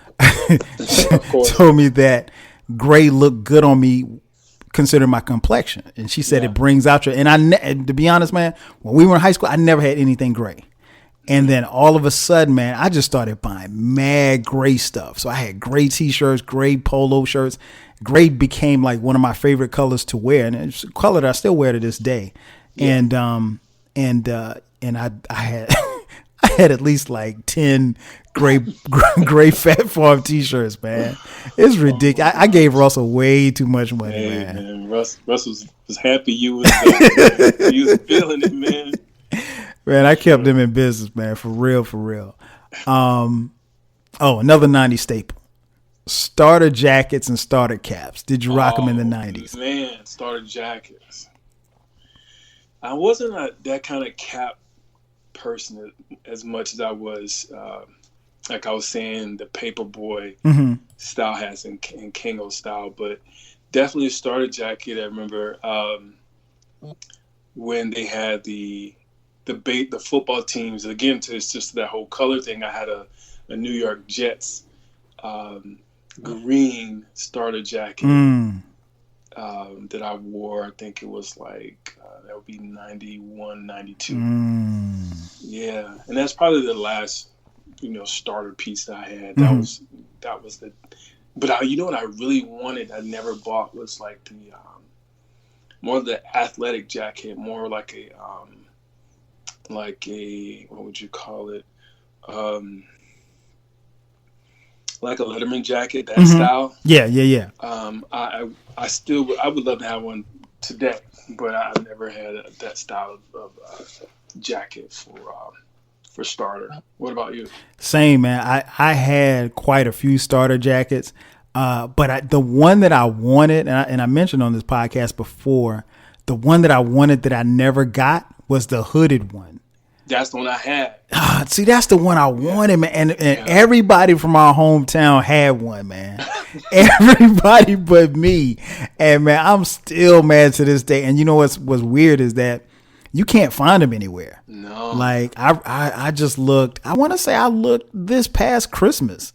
S3: Told me that gray looked good on me, considering my complexion. And she said it brings out your. And to be honest, man, when we were in high school, I never had anything gray. And then all of a sudden, man, I just started buying mad gray stuff. So I had gray t-shirts, gray polo shirts. Gray became like one of my favorite colors to wear, and it's a color that I still wear to this day. Yeah. And I had I had at least like 10 gray Fat Farm t-shirts, man. It's ridiculous. I gave Russell way too much money, man.
S4: Russ was happy you was feeling it, man.
S3: Man, I kept them in business, man, for real. Another 90s staple. Starter jackets and starter caps. Did you rock them in the 90s?
S4: Man, starter jackets. I wasn't that kind of cap person as much as I was, like I was saying, the Paperboy style hats and Kango style, but definitely a starter jacket. I remember when they had the football teams, again, it's just that whole color thing. I had a New York Jets green starter jacket that I wore. I think it was like that would be 91, 92. Yeah, and that's probably the last starter piece that I had. That was the. But you know what I really wanted, I never bought, was like the more of the athletic jacket, more like a what would you call it? Like a Letterman jacket, that style.
S3: Yeah.
S4: I would love to have one today, but I've never had that style of jacket for starter. What about you?
S3: Same, man. I had quite a few starter jackets, but the one that I wanted, and I mentioned on this podcast before, the one that I wanted that I never got was the hooded one.
S4: That's the one I had.
S3: See, that's the one I wanted, man. And everybody from our hometown had one, man. Everybody but me. And, man, I'm still mad to this day. And you know what's weird is that you can't find them anywhere.
S4: No.
S3: Like, I just looked. I want to say I looked this past Christmas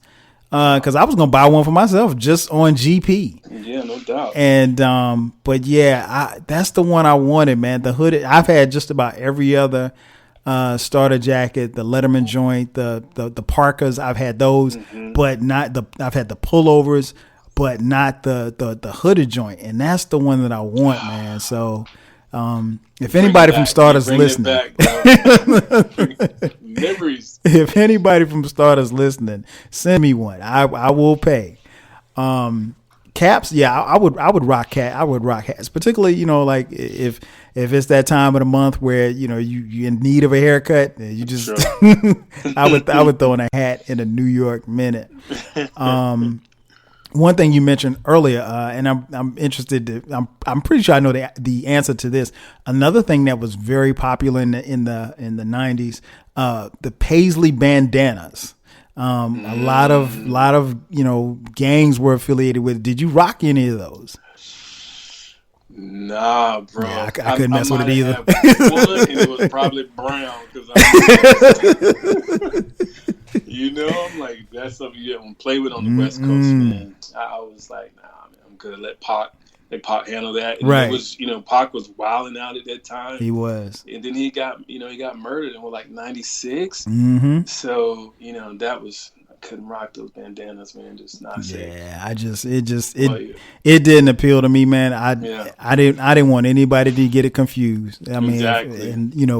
S3: because I was going to buy one for myself just on GP.
S4: Yeah, no doubt.
S3: And, but, yeah, that's the one I wanted, man. The hooded. I've had just about every other starter jacket, the Letterman joint, the Parkas. I've had those, but not I've had the pullovers, but not the hooded joint, and that's the one that I want, man. So, if anybody from Starters listening,
S4: memories.
S3: If anybody from Starters listening, send me one. I will pay. Caps, yeah, I would rock hats, particularly, you know, like if it's that time of the month where, you know, you're in need of a haircut, you just I would throw in a hat in a New York minute. One thing you mentioned earlier, and I'm interested I'm pretty sure I know the answer to this. Another thing that was very popular in the 90s, the Paisley bandanas. A lot of, you know, gangs were affiliated with. Did you rock any of those?
S4: Nah, bro.
S3: Yeah, I couldn't mess with it either.
S4: One, and it was probably brown because you know, I'm like, that's something you don't play with on the West Coast, man. I was like, nah, man, I'm gonna let Pac handle that. And
S3: right.
S4: It was, you know, Pac was wilding out at that time.
S3: He was.
S4: And then he got murdered in like 96. So, you know, I couldn't rock those bandanas, man. Just not safe.
S3: Yeah, it didn't appeal to me, man. I didn't want anybody to get it confused. I mean,
S4: exactly.
S3: And you know,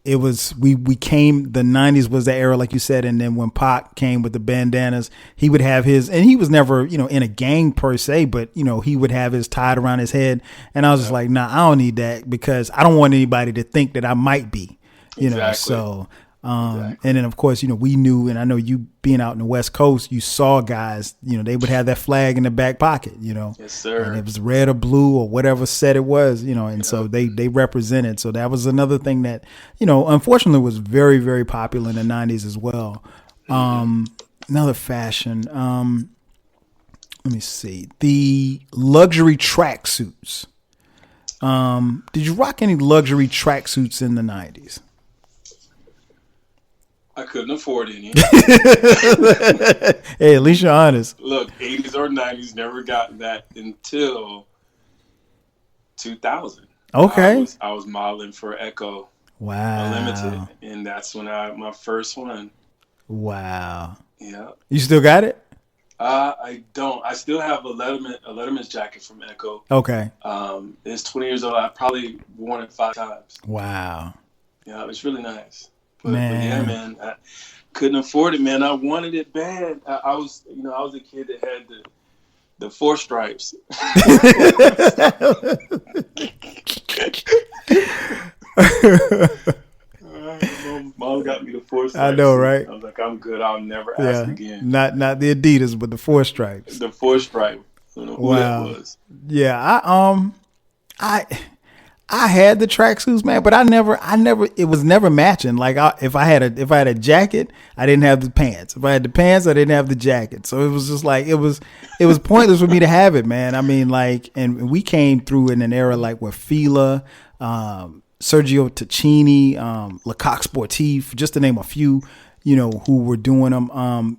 S3: we came, the 90s was the era, like you said, and then when Pac came with the bandanas, he would have his, and he was never, you know, in a gang per se, but, you know, he would have his tied around his head, and I was just like, nah, I don't need that, because I don't want anybody to think that I might be, you know, so, and then of course, you know, we knew, and I know you being out in the West Coast, you saw guys, you know, they would have that flag in the back pocket, you know.
S4: Yes, sir.
S3: And it was red or blue or whatever set it was, you know, and so they represented. So that was another thing that, you know, unfortunately was very, very popular in the 90s as well. Another fashion, let me see, the luxury tracksuits. Did you rock any luxury tracksuits in the 90s?
S4: I couldn't afford any.
S3: Hey, at least you're honest.
S4: Look, 80s or 90s, never got that until 2000.
S3: Okay.
S4: I was modeling for Echo.
S3: Wow.
S4: Unlimited, and that's when my first one.
S3: Wow.
S4: Yeah.
S3: You still got it?
S4: I don't. I still have a Letterman's jacket from Echo.
S3: Okay.
S4: It's 20 years old. I probably worn it 5 times.
S3: Wow.
S4: Yeah, it's really nice. But yeah, man, I couldn't afford it, man. I wanted it bad. I was a kid that had the 4 stripes. Mom got me the 4 stripes.
S3: I know, right?
S4: I was like, I'm good. I'll never ask again.
S3: Not the Adidas, but the 4 stripes.
S4: The 4 stripe. I don't know who that was.
S3: Yeah, I had the tracksuits, man, but I never. It was never matching. Like if I had a jacket, I didn't have the pants. If I had the pants, I didn't have the jacket. So it was just like it was pointless for me to have it, man. I mean, like, and we came through in an era like with Fila, Sergio Tacchini, Lecoq Sportif, just to name a few, you know, who were doing them.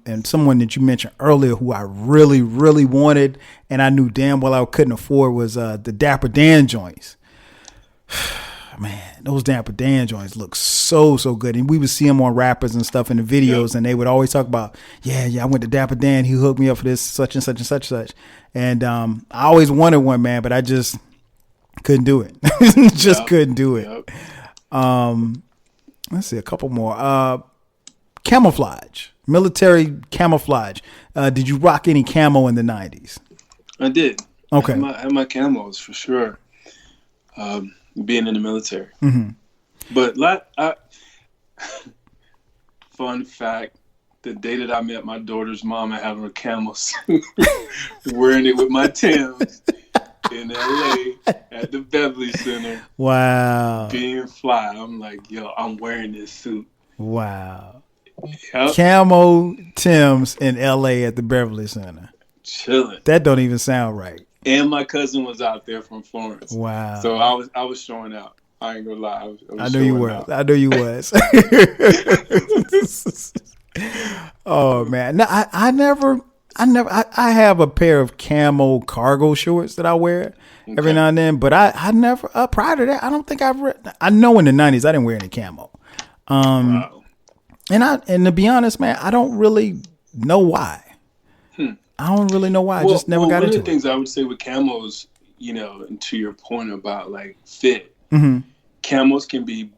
S3: And someone that you mentioned earlier who I really, really wanted, and I knew damn well I couldn't afford was the Dapper Dan joints. Man, those Dapper Dan joints look so good, and we would see them on rappers and stuff in the videos, and they would always talk about, yeah, I went to Dapper Dan, he hooked me up for this such and such and such and such, and I always wanted one, man, but I just couldn't do it. Couldn't do it. Let's see, a couple more. Camouflage, military camouflage. Did you rock any camo in the 90s?
S4: I did.
S3: Okay,
S4: I had my camos for sure. Being in the military, but Fun fact, the day that I met my daughter's mom, I had on a camel suit, wearing it with my Timbs in LA at the Beverly Center.
S3: Wow.
S4: Being fly. I'm like, yo, I'm wearing this suit.
S3: Wow.
S4: Yep.
S3: Camo Tim's in LA at the Beverly Center.
S4: Chilling.
S3: That don't even sound right.
S4: And my cousin was out there from Florence.
S3: Wow.
S4: So I was showing out. I ain't gonna lie.
S3: I know you were. I know you was. Oh man. No, I have a pair of camo cargo shorts that I wear every now and then, but I never prior to that, I don't think I know in the 90s I didn't wear any camo.
S4: Wow.
S3: And to be honest, man, I don't really know why. I don't really know why. I just never got into it.
S4: One of the things I would say with camos, and to your point about like fit, camos can be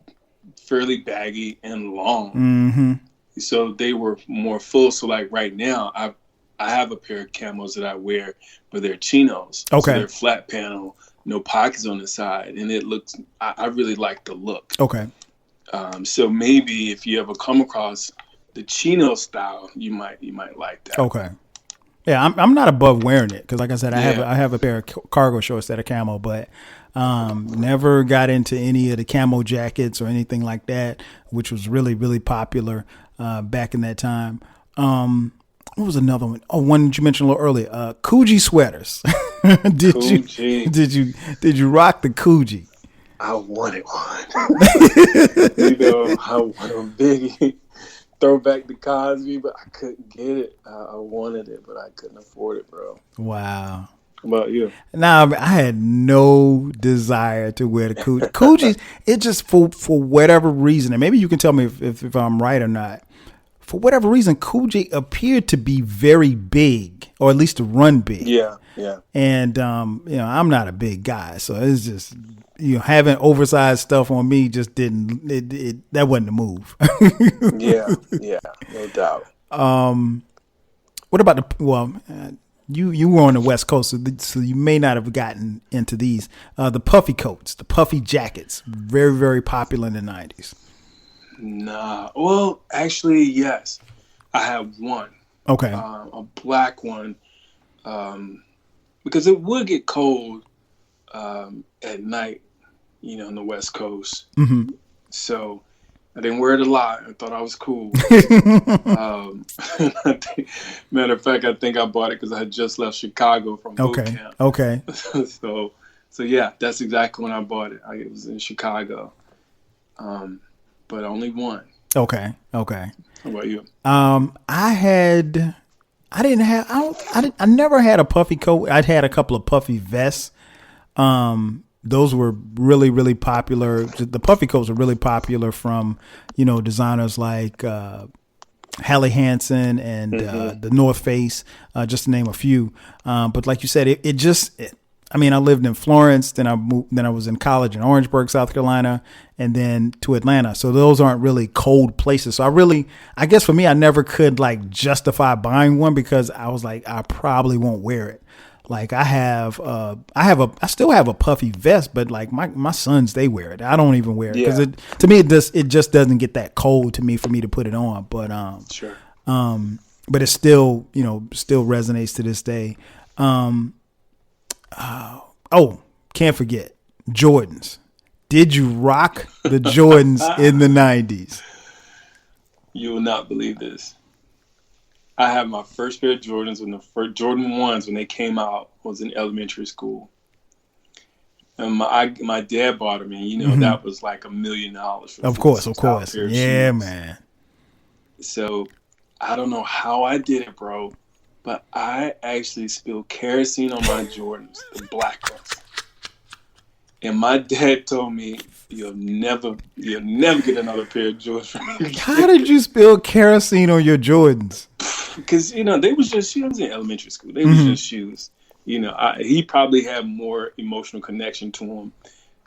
S4: fairly baggy and long. So they were more full. So like right now, I have a pair of camos that I wear, but they're chinos.
S3: Okay.
S4: So they're flat panel, no pockets on the side, and it looks. I really like the look.
S3: Okay.
S4: So maybe if you ever come across the chino style, you might like that.
S3: Okay. Yeah, I'm not above wearing it because, like I said, I have a pair of cargo shorts that are camo, but never got into any of the camo jackets or anything like that, which was really, really popular back in that time. What was another one? Oh, one that you mentioned a little earlier, Coogee sweaters. Did you rock the Coogee?
S4: I wanted one. I want a big throwback to Cosby, but I couldn't get it. I wanted it, but I couldn't afford it, bro.
S3: Wow.
S4: How about you?
S3: Nah, I had no desire to wear the Coogee. Coogees, it just for whatever reason, and maybe you can tell me if I'm right or not. For whatever reason, Coogee appeared to be very big, or at least to run big.
S4: Yeah.
S3: And I'm not a big guy, so it's just having oversized stuff on me just didn't. That wasn't the move.
S4: yeah, no doubt.
S3: What about you were on the West Coast, so you may not have gotten into these. The puffy coats, the puffy jackets, very, very popular in the 90s.
S4: Nah. Well, actually, yes. I have one.
S3: Okay.
S4: A black one. Because it would get cold at night, on the West Coast. Mm-hmm. So I didn't wear it a lot. I thought I was cool. Matter of fact, I think I bought it because I had just left Chicago from boot camp.
S3: Okay.
S4: So yeah, that's exactly when I bought it. It was in Chicago. But only one.
S3: Okay.
S4: How about you?
S3: I never had a puffy coat. I'd had a couple of puffy vests. Those were really, really popular. The puffy coats were really popular from, designers like Halle Hansen and the North Face, just to name a few. But like you said, I lived in Florence, then I was in college in Orangeburg, South Carolina, and then to Atlanta. So those aren't really cold places. So I guess for me, I never could justify buying one because I was like, I probably won't wear it. Like I still have a puffy vest, but like my sons, they wear it. I don't even wear it because to me, it just doesn't get that cold to me for me to put it on. But
S4: sure.
S3: But it still resonates to this day. Can't forget Jordans. Did you rock the Jordans in the 90s?
S4: You will not believe this. I had my first pair of Jordans when the first Jordan 1s, when they came out, was in elementary school. And my dad bought them, and that was like $1 million.
S3: Of course. Yeah, shoes. Man.
S4: So I don't know how I did it, bro, but I actually spilled kerosene on my Jordans, the black ones. And my dad told me, you'll never get another pair of Jordans from me.
S3: How did you spill kerosene on your Jordans?
S4: Because, they was just shoes. I was in elementary school. They was just shoes. He probably had more emotional connection to them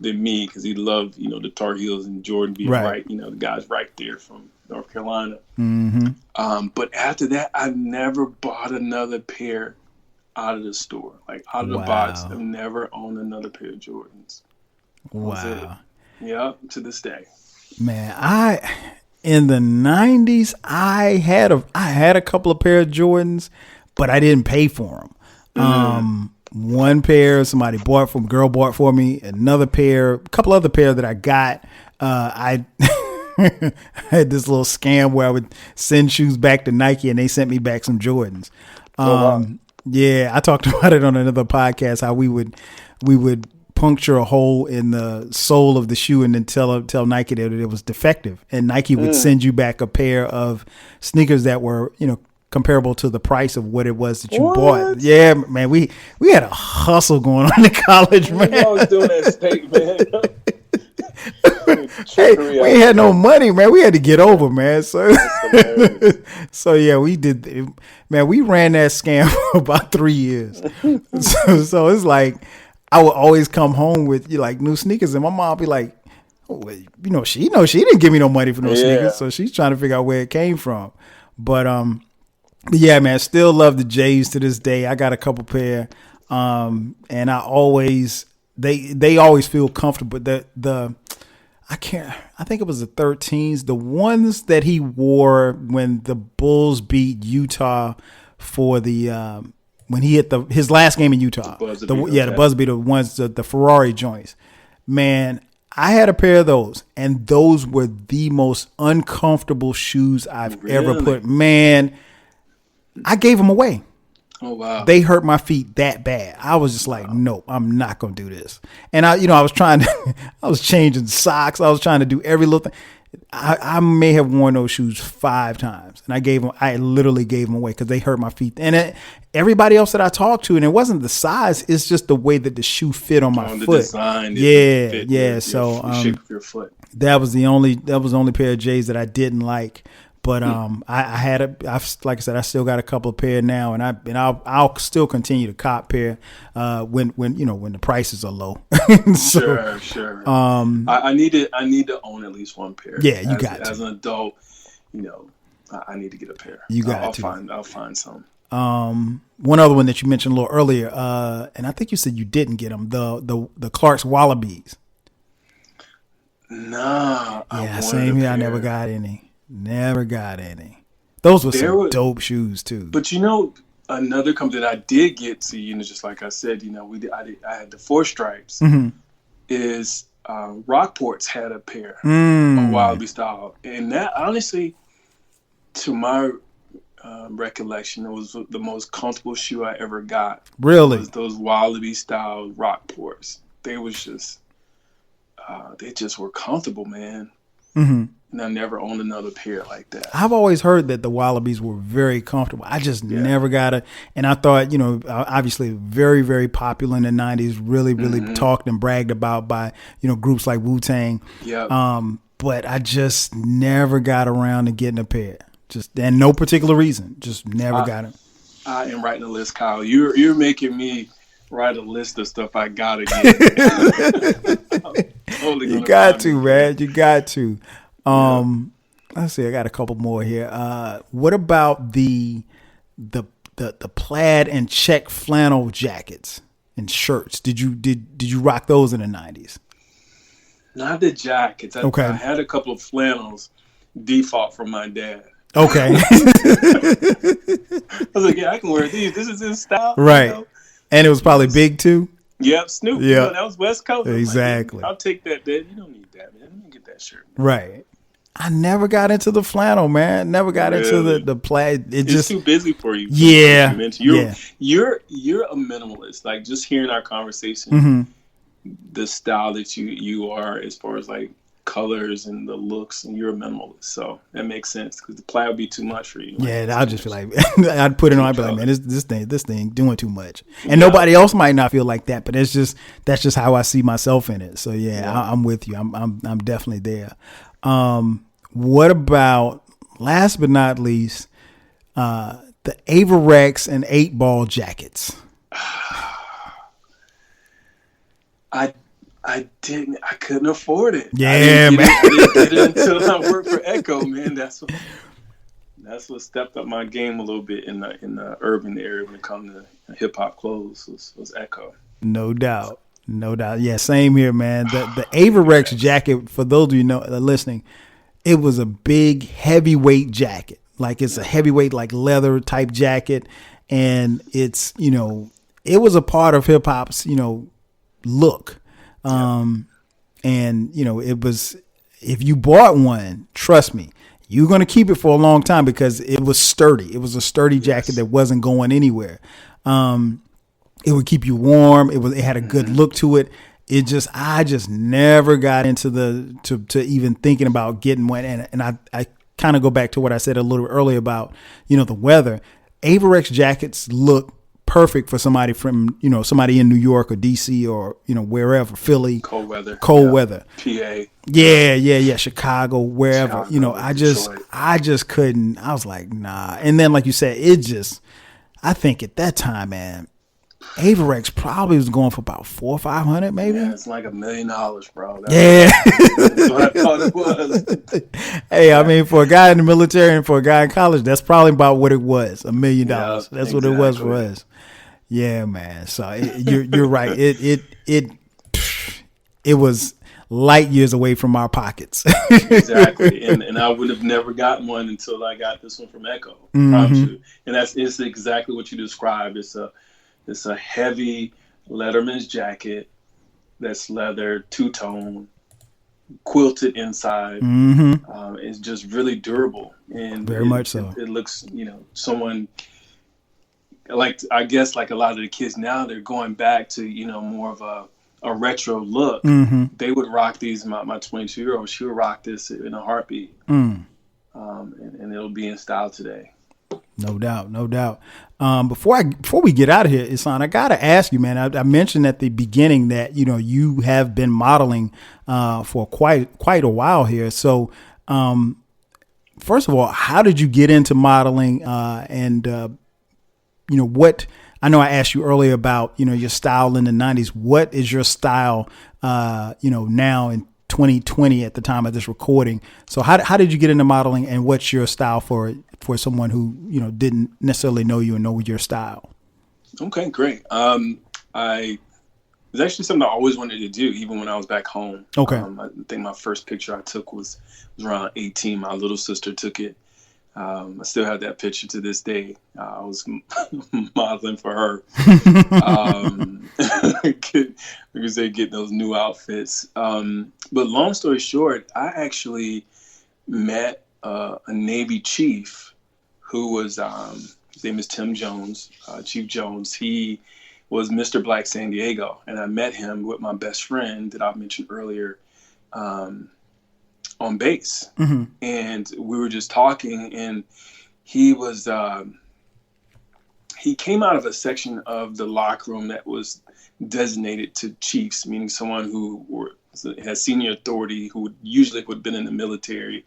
S4: than me because he loved, the Tar Heels and Jordan being right. The guys right there from North Carolina. Mm-hmm. But after that, I never bought another pair out of the store. Like out of the box. I've never owned another pair of Jordans.
S3: Wow.
S4: Yeah, to this day.
S3: Man, In the 90s, I had a couple of pair of Jordans, but I didn't pay for them. One pair somebody girl bought for me. Another pair, a couple other pair that I got. I had this little scam where I would send shoes back to Nike and they sent me back some Jordans. Yeah, I talked about it on another podcast, how we would puncture a hole in the sole of the shoe and then tell Nike that it was defective, and Nike would send you back a pair of sneakers that were, comparable to the price of what it was that you bought. Yeah, man, we had a hustle going on in college, man.
S4: I was doing that state, man.
S3: Hey, we ain't had no money, man. We had to get over, man. So, yeah, we did. Man, we ran that scam for about 3 years. So it's like I would always come home with new sneakers, and my mom would be like, "Oh, she didn't give me no money for no sneakers, so she's trying to figure out where it came from." But yeah, man, still love the J's to this day. I got a couple pair, and I always they always feel comfortable. I think it was the 13s, the ones that he wore when the Bulls beat Utah for the when he hit his last game in Utah. The buzzer beater ones, the Ferrari joints. Man, I had a pair of those, and those were the most uncomfortable shoes I've ever put. Man, I gave them away.
S4: Oh, wow.
S3: They hurt my feet that bad. I was just like, nope, I'm not going to do this. And I was trying to, I was changing socks. I was trying to do every little thing. I may have worn those shoes 5 times, and I literally gave them away because they hurt my feet. And everybody else that I talked to, and it wasn't the size, it's just the way that the shoe fit on my foot. The design. Yeah. So
S4: your foot.
S3: That was the only pair of J's that I didn't like. But like I said, I still got a couple of pair now, and I'll still continue to cop pair when the prices are low. So,
S4: sure. I need to own at least one pair.
S3: Yeah, you got to.
S4: As an adult, I need to get a pair. I'll find some.
S3: One other one that you mentioned a little earlier, and I think you said you didn't get them, the Clark's Wallabies.
S4: Nah.
S3: Yeah, same here. I never got any. Those were some dope shoes too.
S4: But another company that I did get to, just like I said, I had the 4 stripes.
S3: Mm-hmm.
S4: Is Rockport's had a pair of Wallaby style, and that honestly, to my recollection, it was the most comfortable shoe I ever got.
S3: Really,
S4: was those Wallaby style Rockports. They was just, they just were comfortable, man.
S3: Mm-hmm.
S4: And I never owned another pair like that.
S3: I've always heard that the Wallabies were very comfortable. I just never got it. And I thought, obviously very, very popular in the 90s, really, really talked and bragged about by, groups like Wu-Tang.
S4: Yeah.
S3: But I just never got around to getting a pair. And no particular reason. Just never got it.
S4: I am writing a list, Kyle. You're making me write a list of stuff I gotta get.
S3: You got to, man. You got to. Let's see. I got a couple more here. What about the plaid and check flannel jackets and shirts? Did you rock those in the 90s?
S4: Not the jackets.
S3: Okay.
S4: I had a couple of flannels default from my dad.
S3: Okay.
S4: I was like, yeah, I can wear these. This is his style.
S3: Right. And it was probably big too.
S4: Yep, Snoop.
S3: Yeah,
S4: that was West Coast.
S3: Exactly.
S4: I'll take that, Dad. You don't need that, man. Let me get that shirt.
S3: Right. I never got into the flannel, man. Never got into the plaid. It's just
S4: too busy for you.
S3: Yeah.
S4: You're a minimalist. Like, just hearing our conversation, the style that you are as far as like colors and the looks, and you're a minimalist, so that makes sense because the plaid would be too much for you.
S3: Yeah, I'll just feel like I'd put it on. I'd be like, man, this thing doing too much, and nobody else might not feel like that, but that's just how I see myself in it. So I'm with you. I'm definitely there. What about, last but not least, the Averex and 8-ball jackets?
S4: I couldn't afford it.
S3: Yeah, man.
S4: I didn't get it until I worked for Echo, man. That's what stepped up my game a little bit in the urban area when it comes to hip hop clothes was Echo.
S3: No doubt. Yeah, same here, man. The Averex jacket, for those of you listening, it was a big heavyweight jacket. Like it's a heavyweight, like leather type jacket. And it's, you know, it was a part of hip hop's, you know, look. And, you know, it was, if you bought one, trust me, you're going to keep it for a long time because it was sturdy. It was a sturdy jacket that wasn't going anywhere. It would keep you warm. It had a good look to it. I just never got into to even thinking about getting one. And I kind of go back to what I said a little earlier about, you know, the weather. Averex jackets look perfect for somebody from, you know, somebody in New York or DC or, you know, wherever, Philly.
S4: Cold weather.
S3: PA. Yeah. Chicago, wherever.
S4: Chicago,
S3: you know, I just couldn't. I was like, nah. And then, like you said, I think at that time, man, Averex probably was going for about $400 or $500, maybe.
S4: Yeah, it's like $1 million, bro.
S3: Yeah,
S4: That's what I thought it was.
S3: Hey, I mean, for a guy in the military and for a guy in college, that's probably about what it was, $1 million.
S4: Yeah,
S3: that's
S4: exactly
S3: what it was for us. Yeah, man. So you're right. It was light years away from our pockets.
S4: Exactly, and I would have never gotten one until I got this one from Echo. I promise you. And it's exactly what you described. It's a heavy Letterman's jacket that's leather, two-tone, quilted inside. It's just really durable, and
S3: very much so.
S4: It looks, you know, someone like, I guess like a lot of the kids now, they're going back to, you know, more of a retro look. They would rock these. My 22-year-old, she would rock this in a heartbeat, and it'll be in style today.
S3: No doubt. Before we get out of here, Ihsaan, I gotta ask you, man. I mentioned at the beginning that, you know, you have been modeling for quite a while here. So, first of all, how did you get into modeling? And you know, what I know I asked you earlier about, you know, your style in the 90s. What is your style, you know, now in 2020 at the time of this recording? So how did you get into modeling, and what's your style for someone who, you know, didn't necessarily know you and know your style?
S4: Okay, great. It was actually something I always wanted to do, even when I was back home.
S3: Okay.
S4: I think my first picture I took was around 18. My little sister took it. I still have that picture to this day. I was modeling for her. Getting those new outfits. But long story short, I actually met a Navy chief who was, his name is Tim Jones, Chief Jones. He was Mr. Black San Diego, and I met him with my best friend that I mentioned earlier, on base. And we were just talking, and he was he came out of a section of the locker room that was designated to chiefs, meaning someone who has senior authority, who usually would have been in the military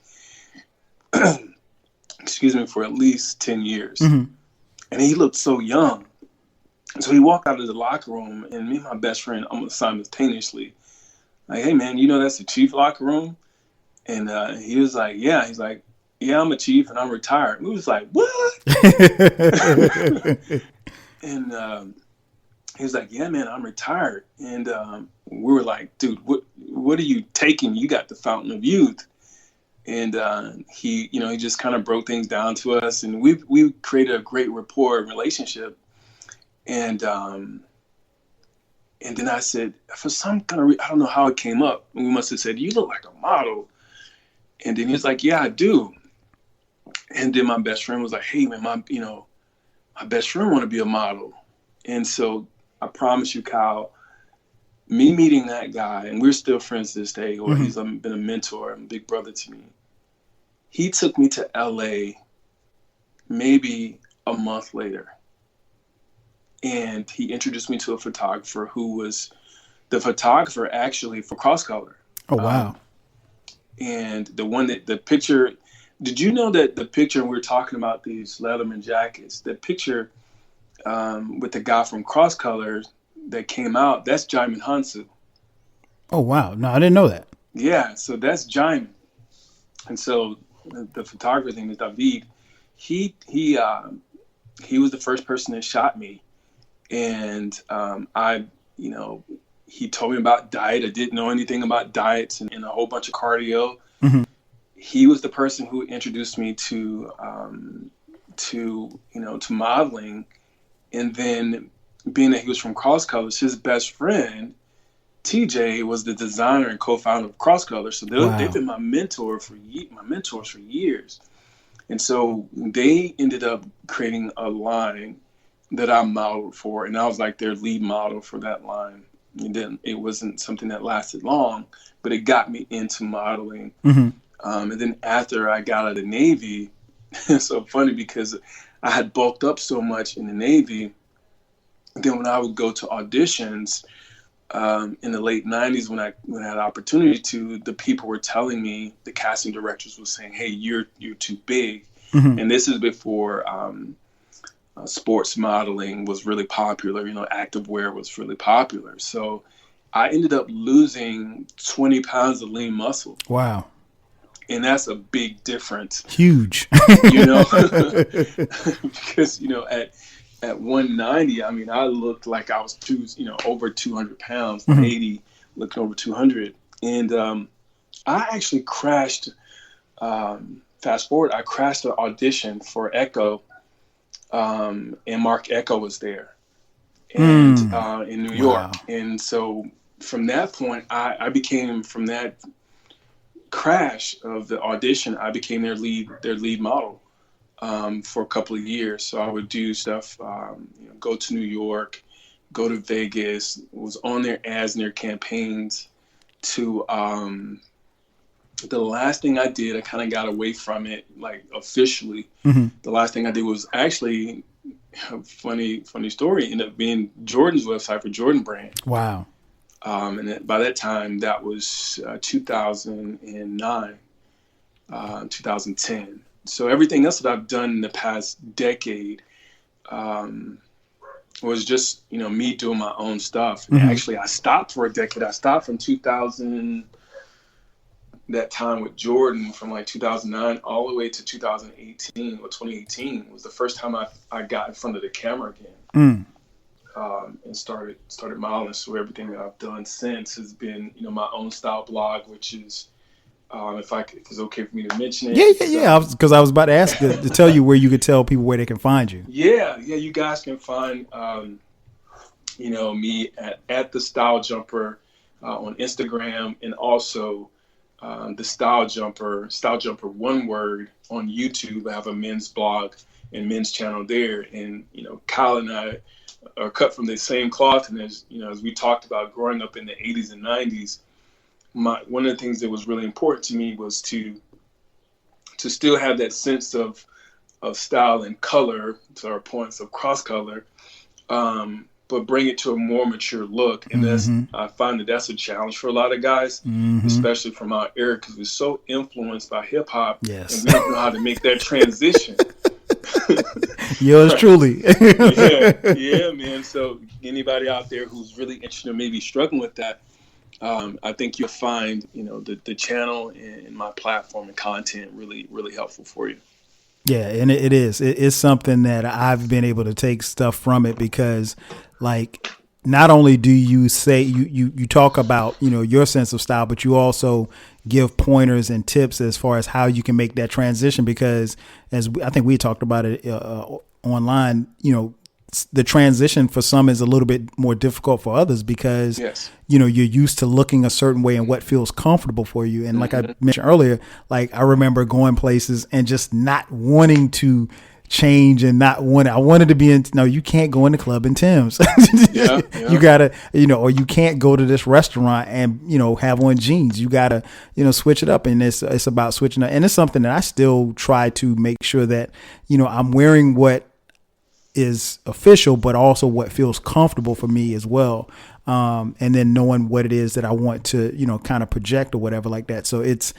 S4: excuse me, for at least 10 years. And he looked so young. So he walked out of the locker room, and me and my best friend almost simultaneously, like, hey man, you know that's the chief locker room? And he was like, yeah. He's like, yeah, I'm a chief and I'm retired. We was like, what? And he was like, yeah, man, I'm retired. And we were like, dude, what are you taking? You got the fountain of youth. And he just kind of broke things down to us, and we created a great rapport and relationship. And then I said, for some kind of I don't know how it came up. We must have said, you look like a model. And then he was like, yeah, I do. And then my best friend was like, hey man, my best friend want to be a model. And so I promise you, Kyle, me meeting that guy, and we're still friends to this day, or he's been a mentor and big brother to me. He took me to LA maybe a month later. And he introduced me to a photographer who was the photographer actually for Cross Color.
S3: Oh, wow.
S4: And the picture, did you know that the picture, we were talking about these Leatherman jackets, the picture with the guy from Cross Color that came out, that's Jaimin Hansu. Oh, wow. No, I didn't know that. Yeah, so that's Jaimin. And so the photographer's name is David. He was the first person that shot me. And he told me about diet. I didn't know anything about diets and a whole bunch of cardio. he was the person who introduced me to modeling. And then being that he was from Cross Colors, his best friend, TJ, was the designer and co-founder of Cross Colors. So they've been my mentors for years. And so they ended up creating a line that I modeled for, and I was like their lead model for that line. And then it wasn't something that lasted long, but it got me into modeling.
S3: Mm-hmm.
S4: And then after I got out of the Navy, it's so funny because I had bulked up so much in the Navy. Then when I would go to auditions in the late 90s, when I had opportunity to, the people were telling me, the casting directors were saying, "Hey, you're too big."
S3: Mm-hmm.
S4: And this is before sports modeling was really popular. Activewear was really popular. So I ended up losing 20 pounds of lean muscle.
S3: Wow.
S4: And that's a big difference.
S3: Huge.
S4: Because, at 190, I mean, I looked like I was over 200 pounds,
S3: mm-hmm.
S4: 80, looking over 200. And I actually crashed, fast forward, I crashed an audition for Echo, and Mark Echo was there and in New York. Wow. And so from that point, I became, from that crash of the audition, I became their lead model. For a couple of years. So I would do stuff, go to New York, go to Vegas, was on their ads and their campaigns to, the last thing I did, I kind of got away from it, like officially.
S3: Mm-hmm.
S4: The last thing I did was actually a funny story, ended up being Jordan's website for Jordan Brand.
S3: Wow.
S4: And by that time, that was 2009, 2010. So everything else that I've done in the past decade was just, me doing my own stuff. And
S3: mm-hmm.
S4: actually, I stopped for a decade. I stopped from 2000, that time with Jordan, from like 2009 all the way to 2018 or 2018 was the first time I got in front of the camera again. And started modeling. So everything that I've done since has been, my own style blog, which is, if it's okay for me to mention it.
S3: Yeah. Because I was about to ask to tell you where you could tell people where they can find you.
S4: Yeah. You guys can find, me at the Stylejumper on Instagram, and also the Stylejumper, one word, on YouTube. I have a men's blog and men's channel there. And, Kyle and I are cut from the same cloth. And as we talked about growing up in the 80s and 90s, one of the things that was really important to me was to still have that sense of style and color, to our points of cross color, but bring it to a more mature look. And
S3: mm-hmm.
S4: I find that's a challenge for a lot of guys,
S3: mm-hmm.
S4: especially from our era, because we're so influenced by hip hop.
S3: Yes.
S4: And we don't know how to make that transition.
S3: Yours truly.
S4: yeah, man. So anybody out there who's really interested or maybe struggling with that, I think you'll find, the channel and my platform and content really, really helpful for you.
S3: Yeah, and it is. It's something that I've been able to take stuff from it because, like, not only do you say you talk about, your sense of style, but you also give pointers and tips as far as how you can make that transition. Because I think we talked about it online, the transition for some is a little bit more difficult for others because,
S4: yes.
S3: You're used to looking a certain way and what feels comfortable for you. And like I mentioned earlier, like I remember going places and just not wanting to change and I wanted to be you can't go in the club in Tim's.
S4: Yeah.
S3: You gotta, or you can't go to this restaurant and, have on jeans. You gotta, switch it up. And it's about switching up. And it's something that I still try to make sure that, I'm wearing what is official, but also what feels comfortable for me as well. And then knowing what it is that I want to, kind of project or whatever like that. So it's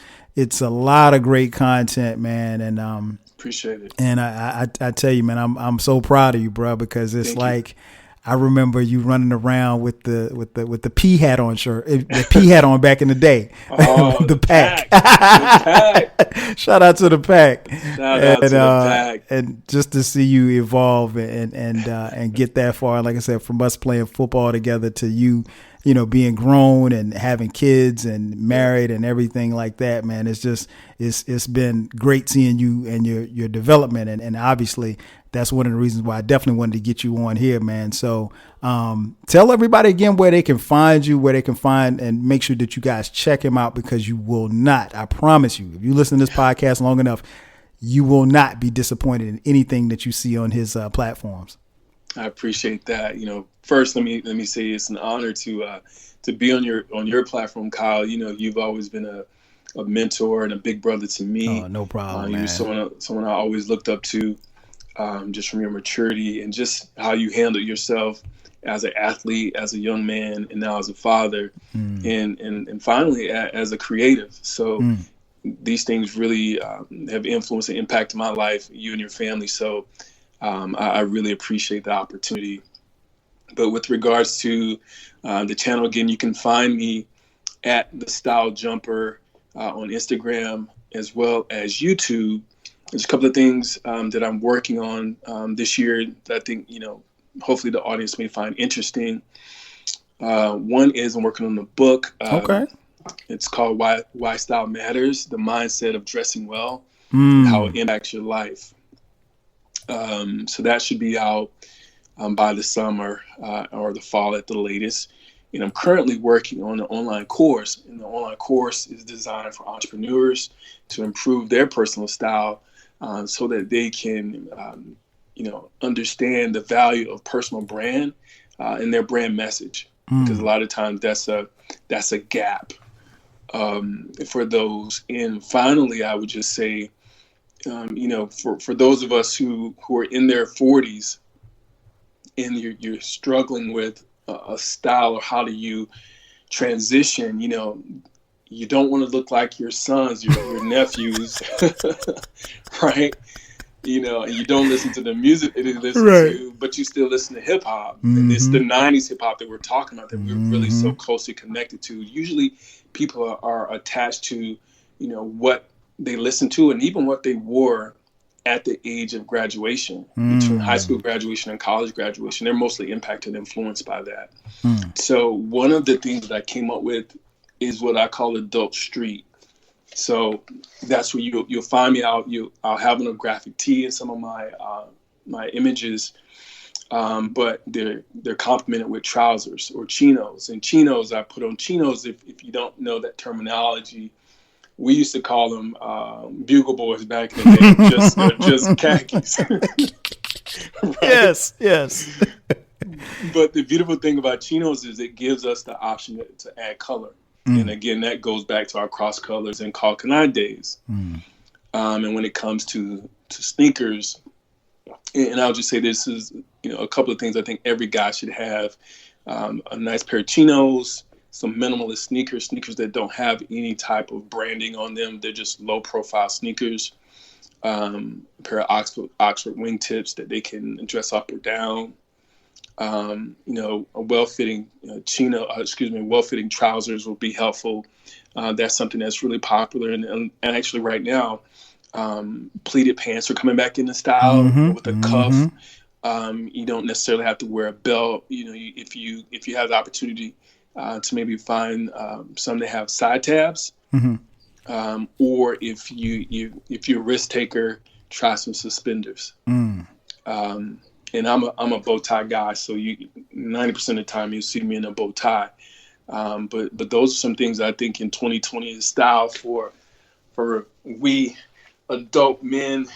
S3: a lot of great content, man. And,
S4: appreciate it.
S3: And I tell you, man, I'm so proud of you, bro, because it's I remember you running around with the P hat on shirt, the P hat on back in the day.
S4: Oh, the pack.
S3: Shout out to the pack.
S4: Shout out to the pack.
S3: And just to see you evolve and get that far, like I said, from us playing football together to you being grown and having kids and married and everything like that, man. It's been great seeing you and your development. And obviously that's one of the reasons why I definitely wanted to get you on here, man. So tell everybody again where they can find you, where they can find, and make sure that you guys check him out, because you will not, I promise you, if you listen to this podcast long enough, you will not be disappointed in anything that you see on his platforms.
S4: I appreciate that. First, let me say it's an honor to be on your platform, Kyle. You've always been a mentor and a big brother to me.
S3: Oh, no problem, man.
S4: You're someone I always looked up to, just from your maturity and just how you handle yourself as an athlete, as a young man, and now as a father, and finally as a creative. So these things really have influenced and impacted my life, you and your family. So I really appreciate the opportunity. But with regards to the channel, again, you can find me at the Stylejumper on Instagram as well as YouTube. There's a couple of things that I'm working on this year that I think, hopefully the audience may find interesting. One is I'm working on the book.
S3: Okay.
S4: It's called Why Style Matters, the mindset of dressing well, and how it impacts your life. So that should be out by the summer or the fall at the latest. And I'm currently working on an online course, and the online course is designed for entrepreneurs to improve their personal style so that they can, understand the value of personal brand and their brand message. Because a lot of times that's a gap for those. And finally, I would just say, for those of us who are in their 40s and you're struggling with a style, or how do you transition, you don't want to look like your sons, your nephews, right? And you don't listen to the music that they listen to, but you still listen to hip hop. And it's the 90s hip hop that we're talking about that we're really so closely connected to. Usually people are attached to, what they listen to and even what they wore at the age of graduation, between high school graduation and college graduation. They're mostly impacted and influenced by that. So one of the things that I came up with is what I call adult street. So that's where you'll find me out. I'll have a graphic tee in some of my images, but they're complemented with trousers or chinos. And chinos, I put on chinos. If you don't know that terminology, we used to call them bugle boys back in the day, just khakis.
S3: Right? Yes.
S4: But the beautiful thing about chinos is it gives us the option to add color. And again, that goes back to our cross colors and Kalkanai days. And when it comes to sneakers, and I'll just say this is, a couple of things I think every guy should have: a nice pair of chinos, some minimalist sneakers that don't have any type of branding on them. They're just low profile sneakers. A pair of Oxford wingtips that they can dress up or down. A well-fitting well-fitting trousers will be helpful. That's something that's really popular. And actually right now, pleated pants are coming back into style with a cuff. You don't necessarily have to wear a belt. If you have the opportunity to maybe find some that have side tabs, or if you're a risk taker, try some suspenders. And I'm a bow tie guy, so 90% of the time you'll see me in a bow tie. But those are some things I think in 2020 is style for we adult men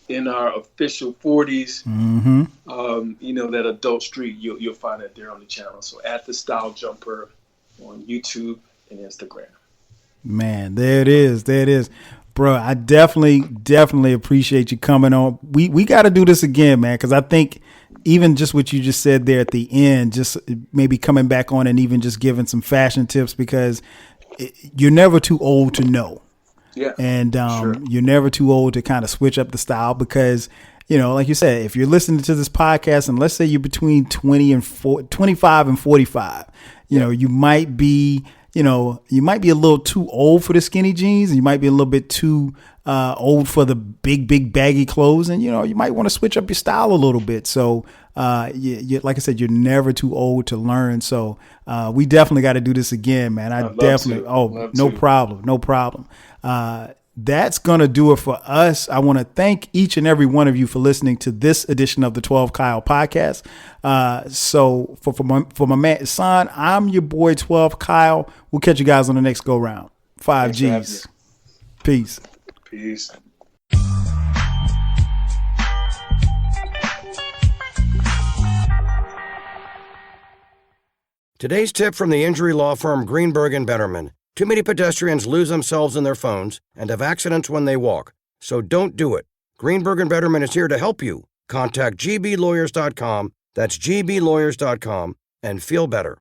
S4: in our official 40s. That adult street, you'll find it there on the channel. So at the Stylejumper on YouTube and Instagram.
S3: Man, there it is. Bro, I definitely appreciate you coming on. We got to do this again, man, because I think even just what you just said there at the end, just maybe coming back on and even just giving some fashion tips, because you're never too old to know.
S4: Yeah.
S3: And
S4: sure.
S3: You're never too old to kind of switch up the style, because, like you said, if you're listening to this podcast and let's say you're between 25 and 45, you might be, you might be a little too old for the skinny jeans, and you might be a little bit too old for the big baggy clothes, and you might want to switch up your style a little bit. So like I said, you're never too old to learn. So we definitely got to do this again, man. No problem. That's going to do it for us. I want to thank each and every one of you for listening to this edition of the 12 Kyle podcast. So for my man Ihsaan, I'm your boy 12 Kyle. We'll catch you guys on the next go round. 5 G's. Peace.
S4: Peace.
S2: Today's tip from the injury law firm Greenberg and Betterman. Too many pedestrians lose themselves in their phones and have accidents when they walk. So don't do it. Greenberg and Betterman is here to help you. Contact gblawyers.com, that's gblawyers.com, and feel better.